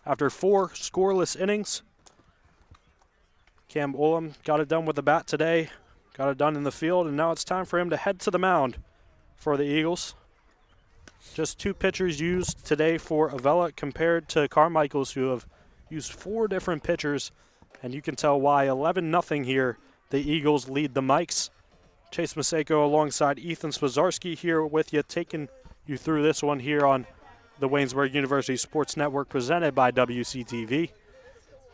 after 4 scoreless innings. Cam Ullum got it done with the bat today, got it done in the field, and now it's time for him to head to the mound for the Eagles. Just 2 pitchers used today for Avella compared to Carmichaels, who have used 4 different pitchers, and you can tell why. 11-0 here. The Eagles lead the Mikes. Chase Maseko alongside Ethan Swazarski here with you, taking you through this one here on the Waynesburg University Sports Network, presented by WCTV.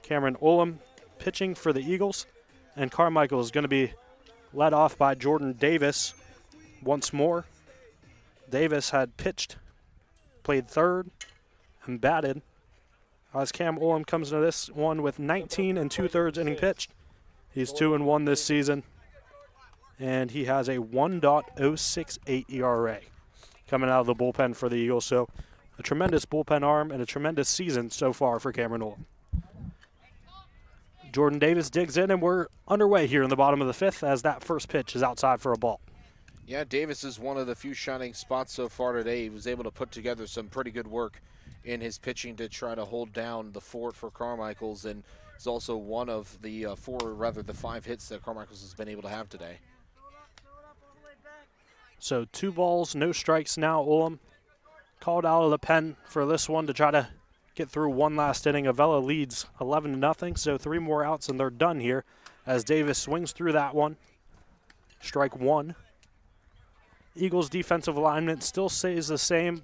Cameron Ullum pitching for the Eagles, and Carmichael is going to be led off by Jordan Davis once more. Davis had pitched, played third, and batted, as Cam Ullum comes into this one with 19 2/3 inning pitched. He's 2-1 this season, and he has a 1.068 ERA coming out of the bullpen for the Eagles. So a tremendous bullpen arm and a tremendous season so far for Cameron Ullum. Jordan Davis digs in, and we're underway here in the bottom of the fifth as that first pitch is outside for a ball. Yeah, Davis is one of the few shining spots so far today. He was able to put together some pretty good work in his pitching to try to hold down the fort for Carmichaels, and is also one of the 5 hits that Carmichaels has been able to have today. So 2 balls, no strikes now. Ullum called out of the pen for this one to try to get through one last inning. Avella leads 11-0, so 3 more outs and they're done here as Davis swings through that one. Strike 1. Eagles defensive alignment still stays the same.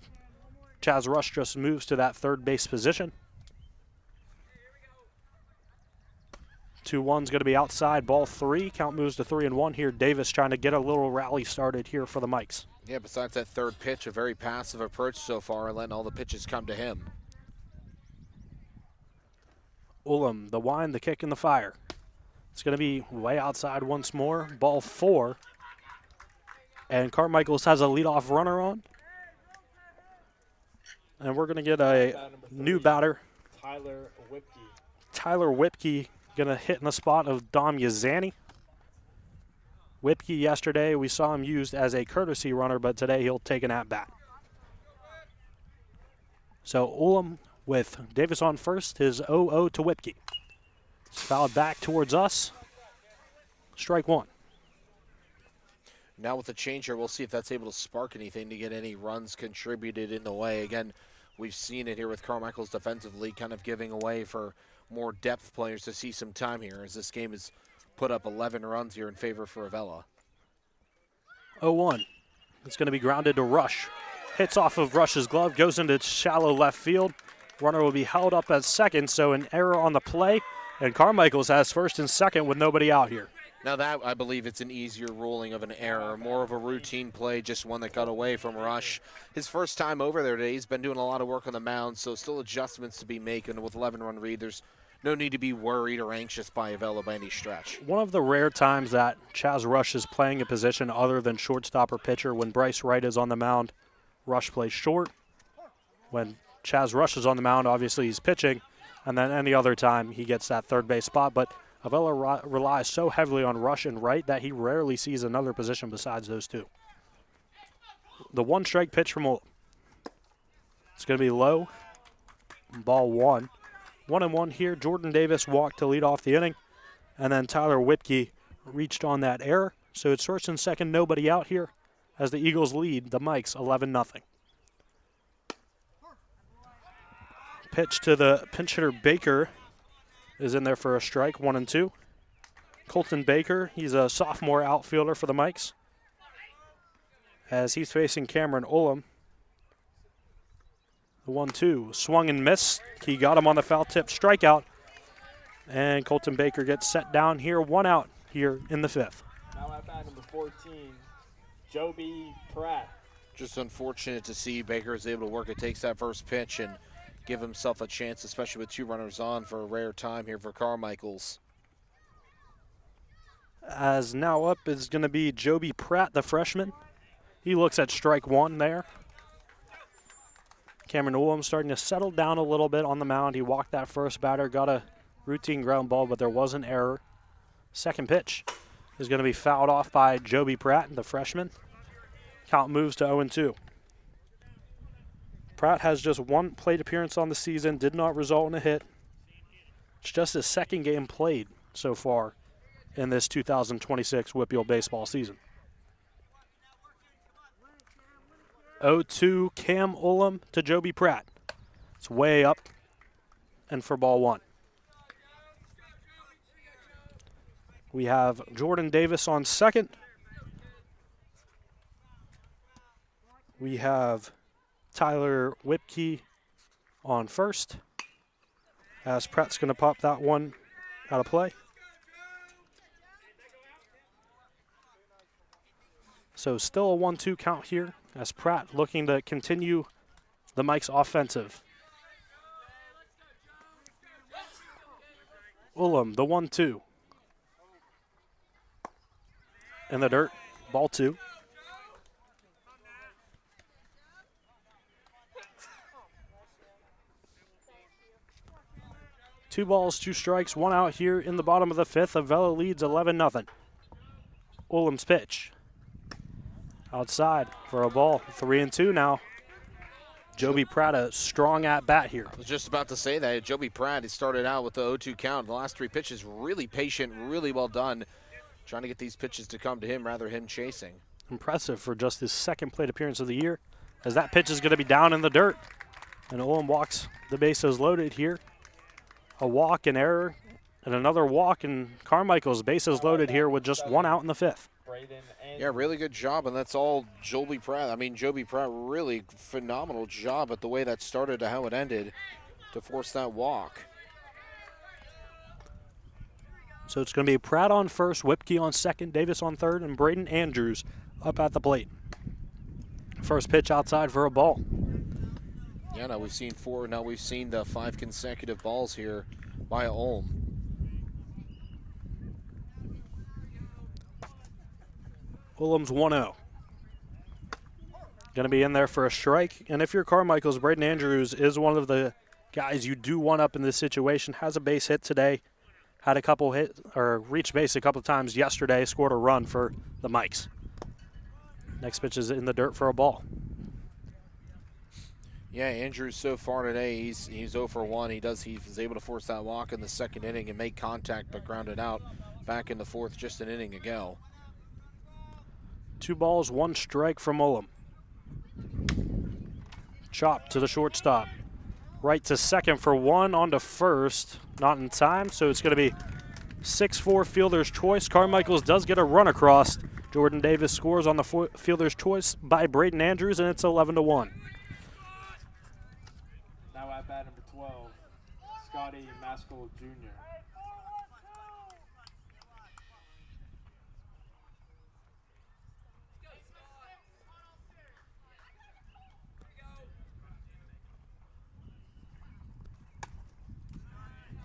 Chaz Rush just moves to that third base position. 2-1's going to be outside, ball 3. Count moves to 3-1 here. Davis trying to get a little rally started here for the Mikes. Yeah, besides that third pitch, a very passive approach so far and letting all the pitches come to him. Ullum, the wind, the kick, and the fire. It's going to be way outside once more. Ball 4. And Carmichaels has a leadoff runner on. And we're going to get a new batter. Tyler Whipke going to hit in the spot of Dom Yazani. Whipke yesterday, we saw him used as a courtesy runner, but today he'll take an at-bat. So Ullum with Davis on first, his 0-0 to Whipke. It's fouled back towards us. Strike 1. Now with the changer, we'll see if that's able to spark anything to get any runs contributed in the way. Again, we've seen it here with Carmichaels defensively, kind of giving away for more depth players to see some time here, as this game has put up 11 runs here in favor for Avella. 0-1. It's going to be grounded to Rush. Hits off of Rush's glove, goes into shallow left field. Runner will be held up at second, so an error on the play, and Carmichaels has first and second with nobody out here. Now that, I believe it's an easier ruling of an error, more of a routine play, just one that got away from Rush. His first time over there today, he's been doing a lot of work on the mound, so still adjustments to be made, and with 11-run lead, there's no need to be worried or anxious by Avella by any stretch. One of the rare times that Chaz Rush is playing a position other than shortstop or pitcher. When Bryce Wright is on the mound, Rush plays short. When Chaz Rush is on the mound, obviously he's pitching, and then any other time he gets that third base spot. But Avella relies so heavily on rush and right that he rarely sees another position besides those two. The one strike pitch from Oldham. It's going to be low. Ball 1. 1-1 here. Jordan Davis walked to lead off the inning. And then Tyler Whitke reached on that error. So it's first and second, nobody out here as the Eagles lead the Mikes 11-0. Pitch to the pinch hitter Baker is in there for a strike, 1-2. Colton Baker, he's a sophomore outfielder for the Mikes, as he's facing Cameron Olam. The 1-2, swung and missed. He got him on the foul tip, strikeout. And Colton Baker gets set down here, 1 out here in the 5th. Now at bat number 14, Joby Pratt. Just unfortunate to see Baker is able to work it, takes that first pitch and give himself a chance, especially with 2 runners on, for a rare time here for Carmichaels. As now up is going to be Joby Pratt, the freshman. He looks at strike 1 there. Cameron Olam starting to settle down a little bit on the mound. He walked that first batter, got a routine ground ball, but there was an error. Second pitch is going to be fouled off by Joby Pratt, the freshman. Count moves to 0-2. Pratt has just 1 plate appearance on the season, did not result in a hit. It's just his second game played so far in this 2026 WPIAL baseball season. 0-2 Cam Olam to Joby Pratt. It's way up and for ball 1. We have Jordan Davis on second. We have Tyler Whitke on first, as Pratt's going to pop that one out of play. So still a 1-2 count here, as Pratt looking to continue the Mike's offensive. Ullum, the 1-2. In the dirt, ball 2. Two balls, 2 strikes, 1 out here in the bottom of the 5th. Avella leads 11-0. Ullum's pitch. Outside for a ball, 3-2 now. Joby Pratt, a strong at-bat here. I was just about to say that. Joby Pratt, he started out with the 0-2 count. The last 3 pitches, really patient, really well done. Trying to get these pitches to come to him rather than him chasing. Impressive for just his second plate appearance of the year, as that pitch is going to be down in the dirt. And Ullum walks the bases loaded here. A walk, an error, and another walk, and Carmichaels bases loaded here with just 1 out in the 5th. Yeah, really good job, and that's all Joby Pratt. I mean, Joby Pratt, really phenomenal job at the way that started to how it ended to force that walk. So it's going to be Pratt on first, Whitke on second, Davis on third, and Braden Andrews up at the plate. First pitch outside for a ball. Yeah, now we've seen 4. Now we've seen the 5 consecutive balls here by Ulm. Ullum's 1-0. Going to be in there for a strike. And if you're Carmichaels, Braden Andrews is one of the guys you do want up in this situation. Has a base hit today. Had a couple hit or reached base a couple times yesterday. Scored a run for the Mikes. Next pitch is in the dirt for a ball. Yeah, Andrews so far today, he's 0 for 1. He was able to force that walk in the second inning and make contact, but grounded out back in the 4th just an inning ago. 2 balls, 1 strike from Ullum. Chop to the shortstop. Right to second for 1, on to first. Not in time, so it's going to be 6-4 fielder's choice. Carmichaels does get a run across. Jordan Davis scores on the fielder's choice by Braden Andrews, and it's 11-1. Now at bat number 12, Scotty Maskell Jr.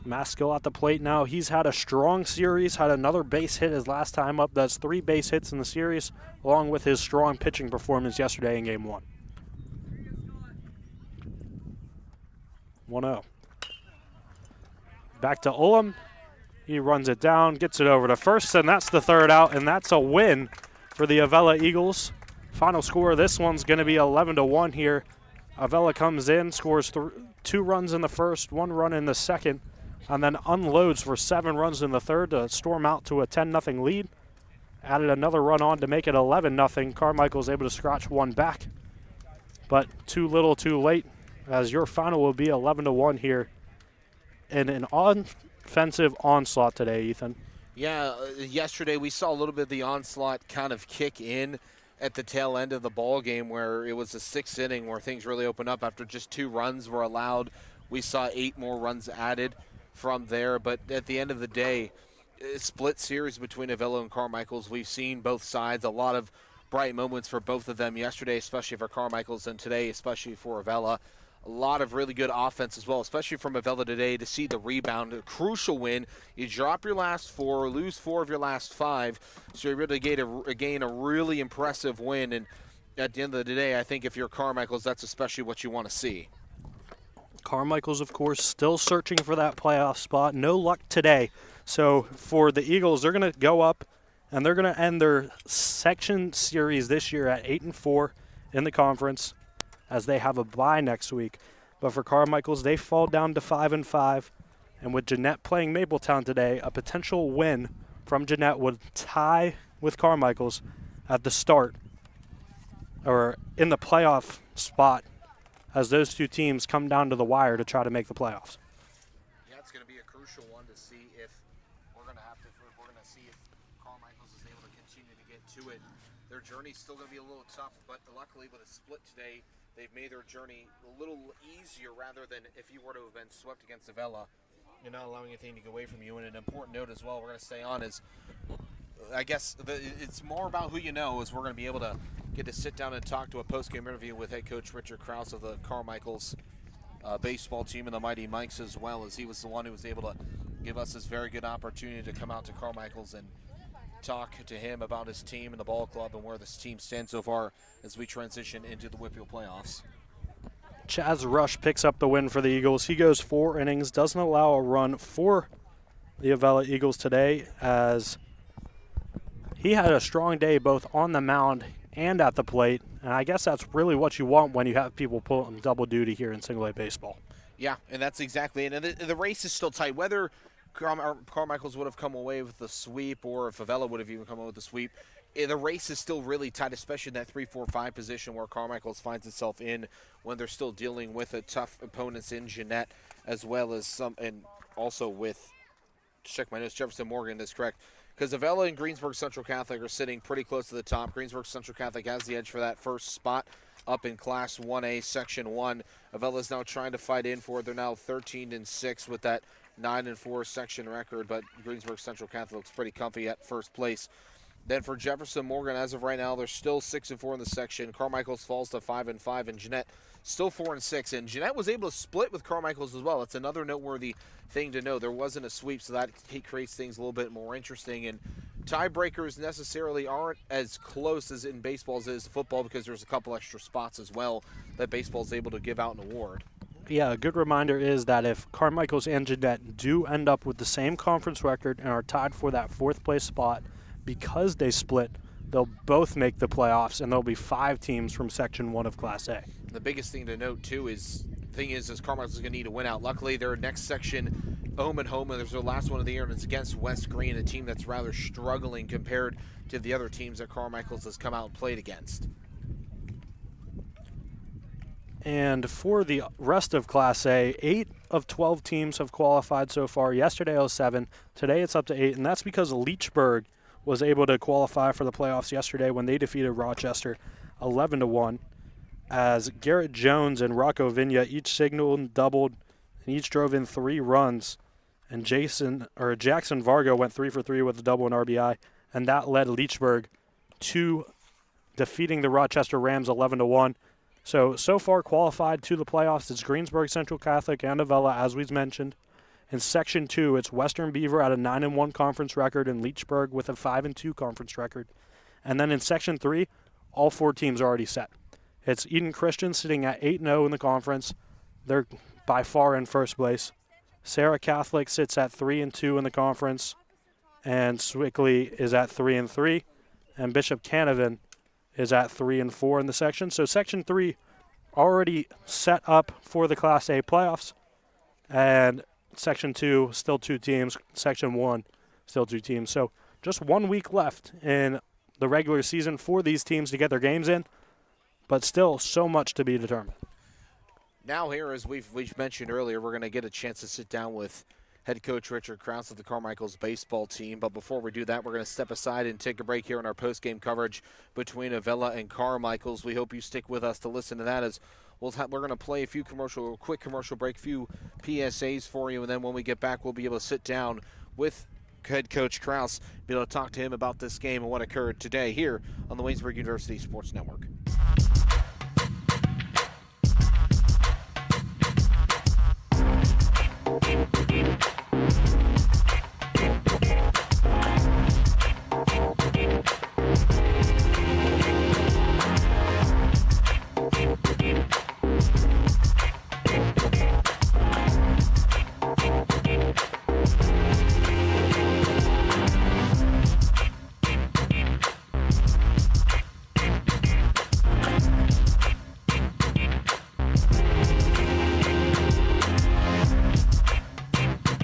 Maskell at the plate now. He's had a strong series, had another base hit his last time up. That's 3 base hits in the series, along with his strong pitching performance yesterday in Game 1. 1-0. Back to Ullum, He runs it down, gets it over to first, and that's the third out, and that's a win for the Avella Eagles. Final score of this one's going to be 11-1 here. Avella comes in, scores 2 runs in the first, 1 run in the second, and then unloads for 7 runs in the third to storm out to a 10-0 lead. Added another run on to make it 11-0. Carmichael's able to scratch 1 back, but too little too late, as your final will be 11-1 here in an offensive onslaught today, Ethan. Yeah, yesterday we saw a little bit of the onslaught kind of kick in at the tail end of the ball game, where it was the 6th inning where things really opened up after just 2 runs were allowed. We saw 8 more runs added from there, but at the end of the day, split series between Avella and Carmichaels. We've seen both sides, a lot of bright moments for both of them yesterday, especially for Carmichaels, and today, especially for Avella. A lot of really good offense as well, especially from Avella today, to see the rebound. A crucial win. You drop your last 4, lose 4 of your last 5, so you're able to gain a really impressive win. And at the end of the day, I think if you're Carmichaels, that's especially what you want to see. Carmichaels, of course, still searching for that playoff spot. No luck today. So for the Eagles, they're going to go up, and they're going to end their section series this year at 8-4 in the conference, as they have a bye next week. But for Carmichaels, they fall down to 5-5. And with Jeanette playing Mapletown today, a potential win from Jeanette would tie with Carmichaels at the start, or in the playoff spot, as those 2 teams come down to the wire to try to make the playoffs. Yeah, it's going to be a crucial one to see if we're going to see if Carmichaels is able to continue to get to it. Their journey's still going to be a little tough, but luckily with a split today, they've made their journey a little easier rather than if you were to have been swept against Avella. You're not allowing anything to get away from you. And an important note as well we're going to stay on is, I guess it's more about who you know, is we're going to be able to get to sit down and talk to a post-game interview with head coach Richard Krause of the Carmichaels baseball team and the Mighty Mikes, as well, as he was the one who was able to give us this very good opportunity to come out to Carmichaels and talk to him about his team and the ball club and where this team stands so far as we transition into the WPIAL playoffs. Chaz Rush picks up the win for the Eagles. He goes 4 innings, doesn't allow a run for the Avella Eagles today, as he had a strong day both on the mound and at the plate. And I guess that's really what you want when you have people pulling double duty here in single-A baseball. Yeah, and that's exactly it. And the race is still tight. Whether Carmichaels would have come away with the sweep, or if Avella would have even come away with the sweep, the race is still really tight, especially in that 3-4-5 position where Carmichaels finds itself in when they're still dealing with a tough opponents in Jeanette, as well as and also with, check my notes, Jefferson Morgan is correct, because Avella and Greensburg Central Catholic are sitting pretty close to the top. Greensburg Central Catholic has the edge for that first spot up in Class 1A, Section 1. Avella's now trying to fight in for it. They're now 13-6 with that 9-4 section record, but Greensburg Central Catholic looks pretty comfy at first place. Then for Jefferson Morgan, as of right now, they're still 6-4 in the section. Carmichaels falls to 5-5, and Jeanette still 4-6. And Jeanette was able to split with Carmichaels as well. It's another noteworthy thing to know. There wasn't a sweep, so that creates things a little bit more interesting. And tiebreakers necessarily aren't as close as in baseball as it is football, because there's a couple extra spots as well that baseball is able to give out an award. Yeah, a good reminder is that if Carmichaels and Jeanette do end up with the same conference record and are tied for that 4th place spot, because they split, they'll both make the playoffs, and there'll be 5 teams from Section 1 of Class A. The biggest thing to note, too, is Carmichael's is going to need a win out. Luckily, their next section, home and there's their last one of the year, and it's against West Green, a team that's rather struggling compared to the other teams that Carmichael's has come out and played against. And for the rest of Class A, 8 of 12 teams have qualified so far. Yesterday it was 7. Today it's up to 8, and that's because Leechburg was able to qualify for the playoffs yesterday when they defeated Rochester 11-1, as Garrett Jones and Rocco Vigna each signaled and doubled, and each drove in 3 runs. And Jackson Vargo went 3 for 3 with a double and RBI, and that led Leechburg to defeating the Rochester Rams 11-1. So far qualified to the playoffs, it's Greensburg Central Catholic and Avella, as we've mentioned. In Section 2, it's Western Beaver at a 9-1 conference record and Leechburg with a 5-2 conference record. And then in Section 3, all 4 teams are already set. It's Eden Christian sitting at 8-0 in the conference. They're by far in first place. Sarah Catholic sits at 3-2 in the conference, and Swickley is at 3-3, and Bishop Canavan is at 3-4 in the section. So Section 3 already set up for the Class A playoffs, and Section 2 still 2 teams. Section 1 still 2 teams. So just 1 week left in the regular season for these teams to get their games in, but still so much to be determined. Now here, as we've mentioned earlier, we're going to get a chance to sit down with head coach Richard Krause of the Carmichaels baseball team. But before we do that, we're going to step aside and take a break here in our post-game coverage between Avella and Carmichaels. We hope you stick with us to listen to that, as we're going to play a quick commercial break, few PSAs for you, and then when we get back, we'll be able to sit down with head coach Krause, be able to talk to him about this game and what occurred today here on the Waynesburg University Sports Network.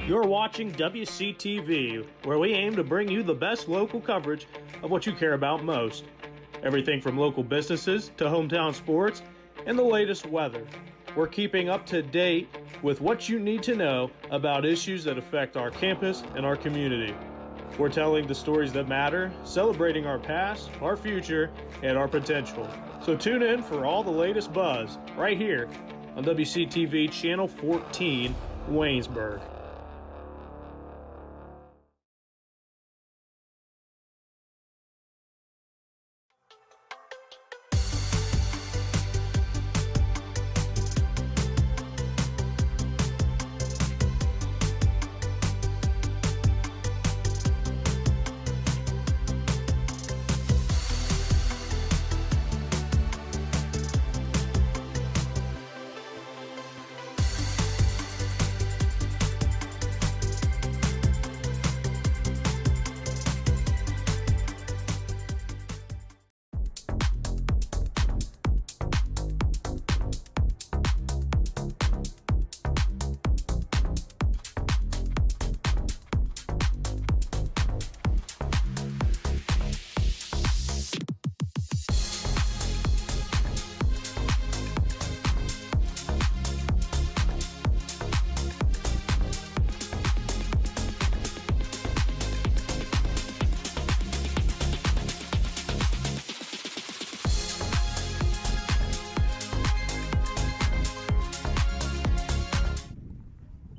You're watching WCTV, where we aim to bring you the best local coverage of what you care about most. Everything from local businesses to hometown sports and the latest weather. We're keeping up to date with what you need to know about issues that affect our campus and our community. We're telling the stories that matter, celebrating our past, our future, and our potential. So tune in for all the latest buzz right here on WCTV Channel 14, Waynesburg.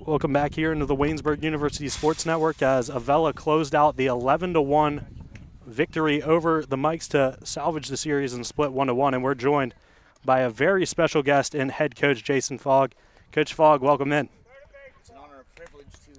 Welcome back here into the Waynesburg University Sports Network as Avella closed out the 11-1 victory over the Mikes to salvage the series and split 1-1. And we're joined by a very special guest in head coach Jason Fogg. Coach Fogg, welcome in. It's an honor and privilege to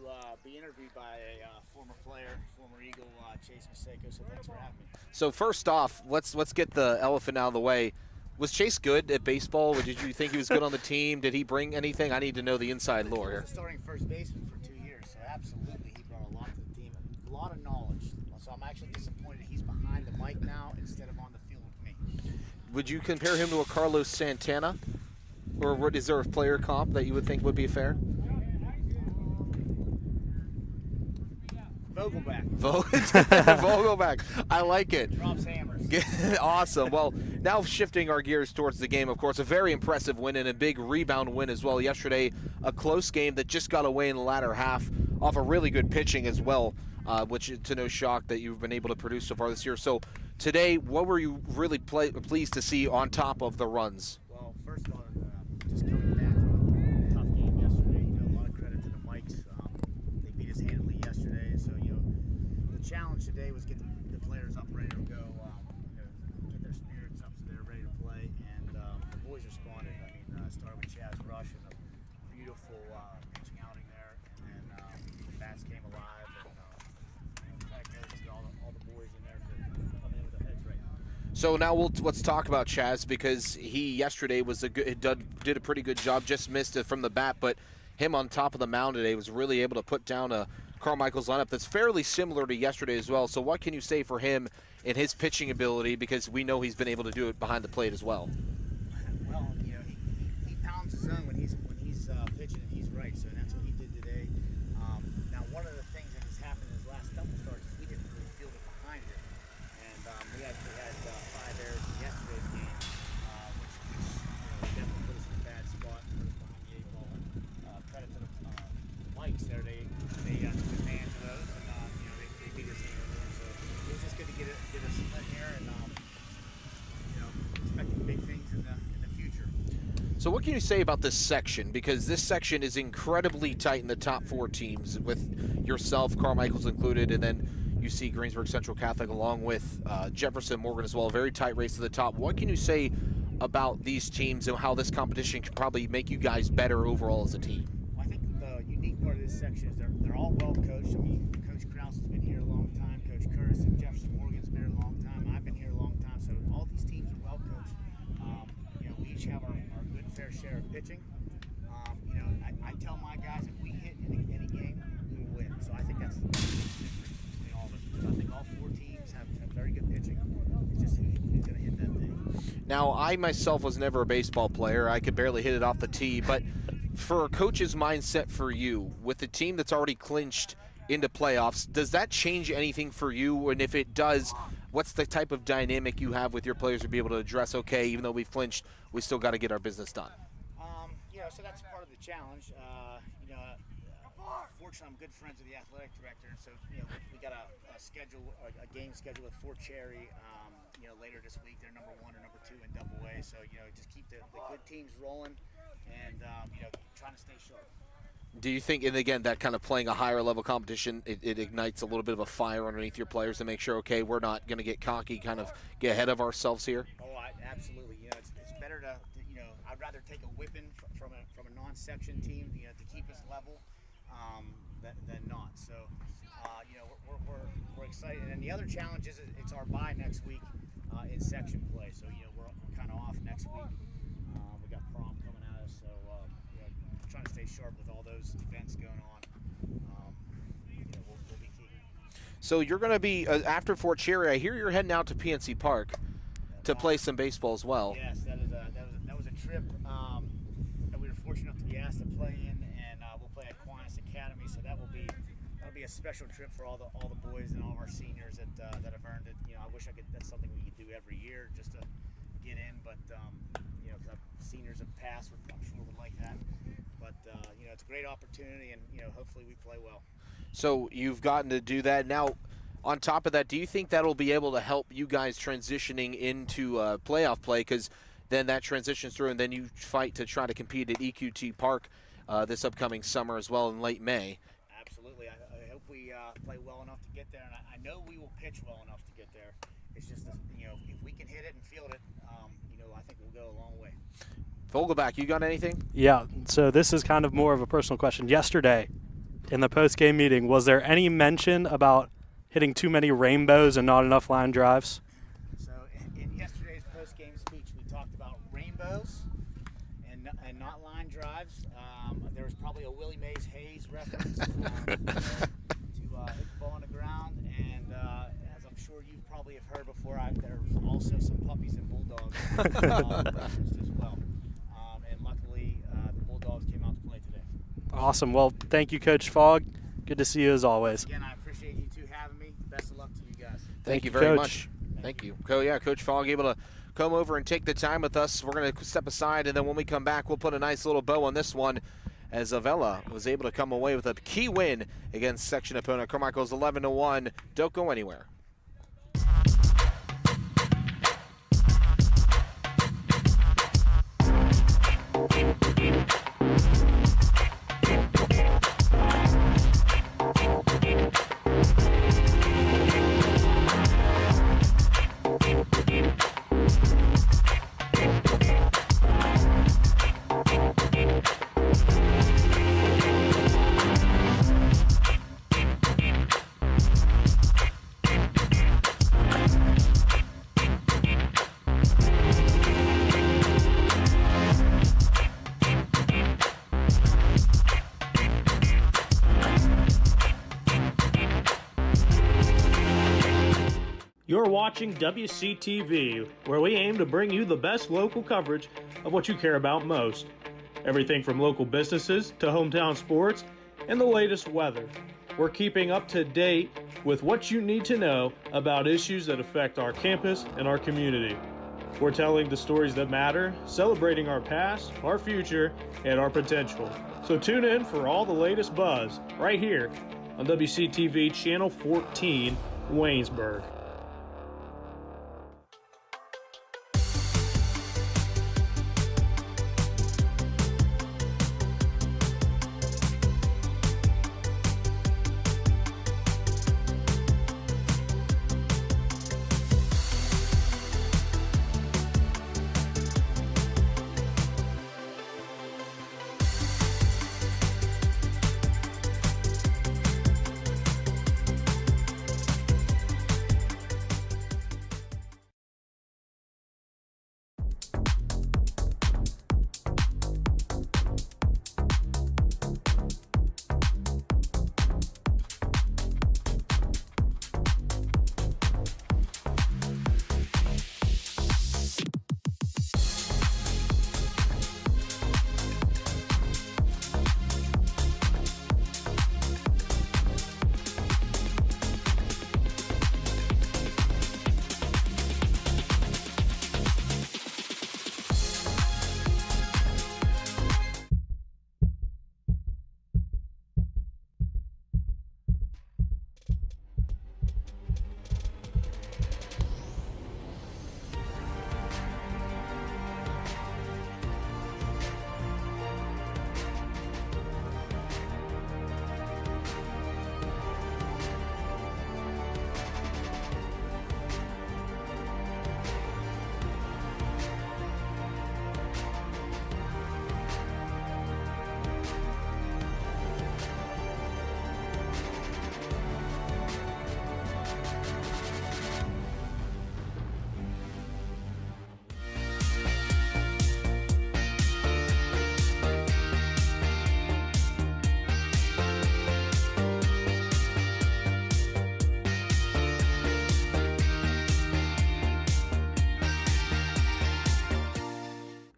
be interviewed by a former player, former Eagle, Chase Maseko, so thanks for having me. So first off, let's get the elephant out of the way. Was Chase good at baseball? Did you think he was good on the team? Did he bring anything? I need to know the inside lore here. He was a starting first baseman for 2 years, so absolutely he brought a lot to the team, a lot of knowledge. So I'm actually disappointed he's behind the mic now instead of on the field with me. Would you compare him to a Carlos Santana? Or is there a player comp that you would think would be fair? Vogelback. Vogelback. I like it. Drops hammers. Awesome. Well, now shifting our gears towards the game, of course, a very impressive win and a big rebound win as well. Yesterday, a close game that just got away in the latter half off a really good pitching as well, which to no shock that you've been able to produce so far this year. So today, what were you really pleased to see on top of the runs? Well, first of all, just coming back from a tough game yesterday, a lot of credit to the Mikes. They beat us handily yesterday, so the challenge today was get the players up ready to go, get their spirits up so they're ready to play, and the boys responded. I mean, started with Chaz Rush and a beautiful pitching outing there, and then the bats came alive, and thank goodness to all the boys in there for coming in with their heads right now. So now let's talk about Chaz, because he yesterday was did a pretty good job, just missed it from the bat, but him on top of the mound today was really able to put down a Carmichaels lineup that's fairly similar to yesterday as well. So what can you say for him in his pitching ability, because we know he's been able to do it behind the plate as well? Well, he pounds his zone when he's pitching, and he's right. So that's what he did today. Now, one of the things that has happened in his last couple starts is we didn't really field it behind him, and we actually had 5 errors in yesterday's game, which definitely put us in a bad spot, put us behind the 8 ball. Credit to the Mikes there; they got good hands of those, and they beat us in there. So it was just good to get a split here, and expecting big things in the future. So what can you say about this section? Because this section is incredibly tight in the top 4 teams, with yourself, Carmichaels included, and then you see Greensburg Central Catholic along with Jefferson Morgan as well. Very tight race to the top. What can you say about these teams and how this competition can probably make you guys better overall as a team? Well, I think the unique part of this section is they're all well coached. I mean, Coach Krause has been here a long time. Coach Curtis and Jefferson Morgan's been here a long time. I've been here a long time. So all these teams are well coached. We each have our good fair share of pitching. I tell my guys, if we hit in any game, we will win. So I think that's the difference between all of us. I think all 4 teams have very good pitching. It's just who's going to hit that thing. Now, I myself was never a baseball player. I could barely hit it off the tee. But for a coach's mindset for you, with the team that's already clinched into playoffs, does that change anything for you? And if it does, what's the type of dynamic you have with your players to be able to address, okay, even though we've clinched, we still got to get our business done? So that's part of the challenge. Fortunately, I'm good friends with the athletic director, and so we got a game schedule with Fort Cherry. Later this week, they're number 1 or number 2 in Double A. So just keep the good teams rolling, and trying to stay sharp. Do you think, and again, that kind of playing a higher level competition, it ignites a little bit of a fire underneath your players to make sure, okay, we're not going to get cocky, kind of get ahead of ourselves here? Oh, absolutely. It's better to I'd rather take a whipping from a non-section team, to keep us level, than not. So, we're excited. And the other challenge is it's our bye next week in section play. So, we're kind of off next week. We got prom coming at us, so trying to stay sharp with all those events going on. We'll be key. So you're going to be after Fort Cherry. I hear you're heading out to PNC Park to play some baseball as well. Yes, that was a trip that we were fortunate enough to be asked to play in, and we'll play at Aquinas Academy. So that'll be a special trip for all the boys and all of our seniors that have earned it. I wish that's something we could do every year just to get in, but because seniors have passed, I'm sure would like that. But it's a great opportunity, and hopefully we play well. So you've gotten to do that. Now, on top of that, do you think that'll be able to help you guys transitioning into playoff play? Because then that transitions through, and then you fight to try to compete at EQT Park this upcoming summer as well in late May. Absolutely. I hope we play well enough to get there, and I know we will pitch well enough to get there. It's just, if we can hit it and field it, I think we'll go a long way. Vogelback, you got anything? Yeah, so this is kind of more of a personal question. Yesterday, in the post-game meeting, was there any mention about hitting too many rainbows and not enough line drives? So in yesterday's post-game speech, we talked about rainbows and not line drives. There was probably a Willie Mays Hayes reference to hit the ball on the ground, and as I'm sure you probably have heard before, there was also some puppies and bulldogs referenced as well. And luckily, the Bulldogs came out to play today. Awesome. Well, thank you, Coach Fogg. Good to see you as always. Again, I appreciate you two having me. Best of luck to you guys. Thank you very Coach. much. Thank you. Coach Fogg able to come over and take the time with us. We're going to step aside, and then when we come back, we'll put a nice little bow on this one, as Avella was able to come away with a key win against section opponent Carmichaels 11-1. Don't go anywhere. You're watching WCTV, where we aim to bring you the best local coverage of what you care about most. Everything from local businesses to hometown sports and the latest weather. We're keeping up to date with what you need to know about issues that affect our campus and our community. We're telling the stories that matter, celebrating our past, our future, and our potential. So tune in for all the latest buzz right here on WCTV Channel 14, Waynesburg.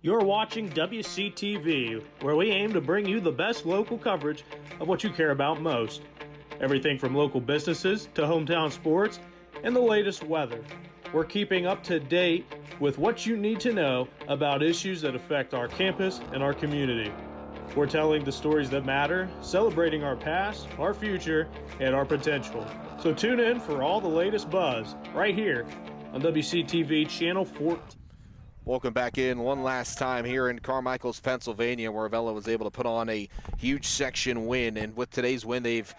You're watching WCTV, where we aim to bring you the best local coverage of what you care about most. Everything from local businesses to hometown sports and the latest weather. We're keeping up to date with what you need to know about issues that affect our campus and our community. We're telling the stories that matter, celebrating our past, our future, and our potential. So tune in for all the latest buzz right here on WCTV Channel 14. Welcome back in one last time here in Carmichaels, Pennsylvania, where Avella was able to put on a huge section win. And with today's win, they've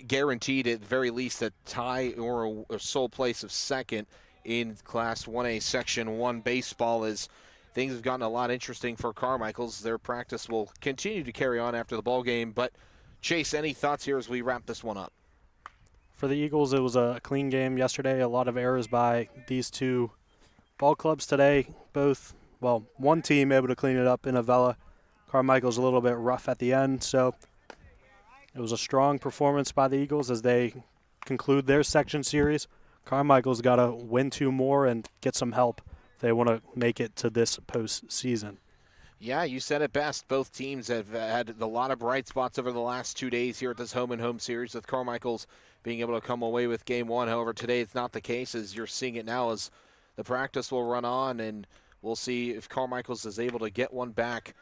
guaranteed at the very least a tie or a sole place of second in Class 1A Section 1 baseball, as things have gotten a lot interesting for Carmichaels. Their practice will continue to carry on after the ball game. But, Chase, any thoughts here as we wrap this one up? For the Eagles, it was a clean game yesterday. A lot of errors by these two ball clubs today. One team able to clean it up in Avella. Carmichael's a little bit rough at the end, so it was a strong performance by the Eagles as they conclude their section series. Carmichael's got to win two more and get some help if they want to make it to this postseason. Yeah, you said it best. Both teams have had a lot of bright spots over the last 2 days here at this home-and-home series, with Carmichael's being able to come away with Game 1. However, today it's not the case, as you're seeing it now, as the practice will run on, and we'll see if Carmichael's is able to get one back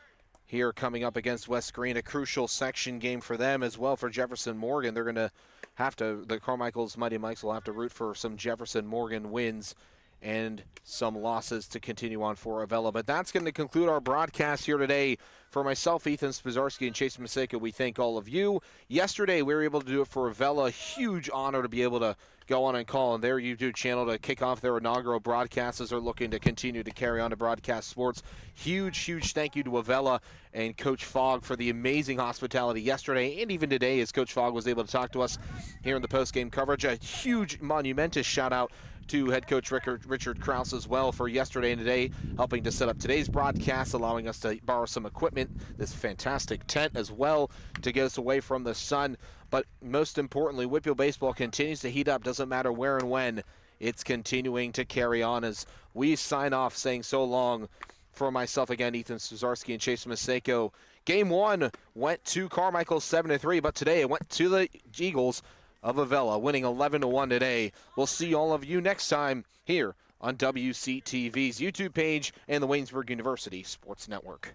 here coming up against West Green. A crucial section game for them as well. For Jefferson Morgan, they're going to have to, the Carmichael's Mighty Mikes will have to root for some Jefferson Morgan wins and some losses to continue on for Avella. But that's going to conclude our broadcast here today. For myself, Ethan Spazarski, and Chase Maseka, we thank all of you. Yesterday, we were able to do it for Avella. Huge honor to be able to go on and call on their YouTube channel to kick off their inaugural broadcast as they're looking to continue to carry on to broadcast sports. Huge thank you to Avella and Coach Fogg for the amazing hospitality yesterday and even today, as Coach Fogg was able to talk to us here in the post-game coverage. A huge, monumentous shout-out to head coach Richard Krause as well for yesterday and today, helping to set up today's broadcast, allowing us to borrow some equipment, this fantastic tent as well, to get us away from the sun. But most importantly, WPIAL baseball continues to heat up. Doesn't matter where and when. it's continuing to carry on as we sign off, saying so long for myself again, Ethan Stuzarski and Chase Maseko. Game 1 went to Carmichaels 7-3, but today it went to the Eagles of Avella, winning 11-1 today. We'll see all of you next time here on WCTV's YouTube page and the Waynesburg University Sports Network.